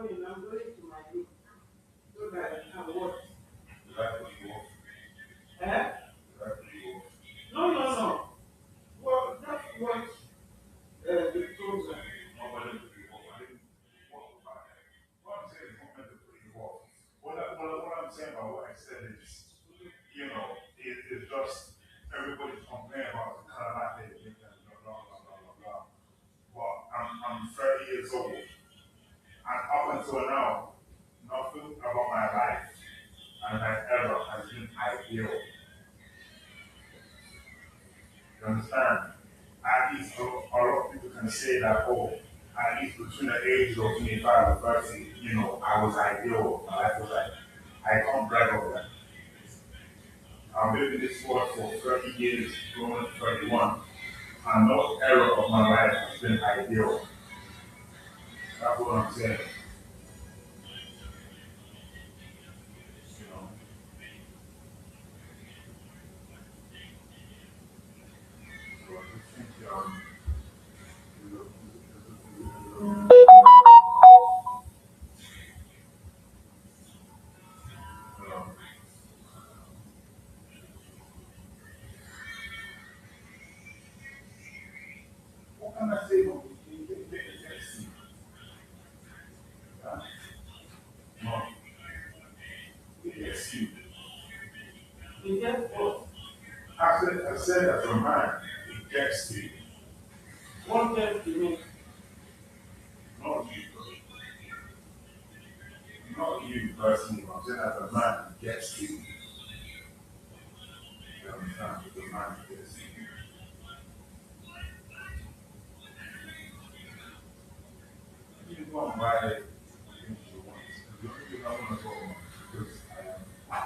going. I'm going to my room so that I can watch. Is that what you want? Eh? Is that what you want? No. Well, just watch the program. Not meant to be off. I didn't. What I'm saying is not meant to put you off. What I'm saying about what I said is, it's just everybody's complaining about the kind of life they live and blah blah blah blah blah. But I'm 30 years old, and up until now, nothing about my life and my ever has been ideal. You understand? At least a lot of people can say that, oh, at least between the ages of 25 and 30, I was ideal. My life was like, I can't brag over that. I've lived in this world for 30 years, going to 31, and no era of my life has been ideal. That's what I'm saying. You know. So I just think, what can I say? No, yes, you. You get what? I said as a man, it gets to you. What gets to me? Not you. Not you personally, but I'm saying as a man, it gets to you. You understand? The man gets to you. You can go and buy it if you want. The only thing I want to go on because I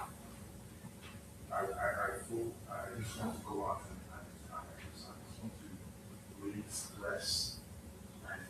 just want to go out and I just want to really stress and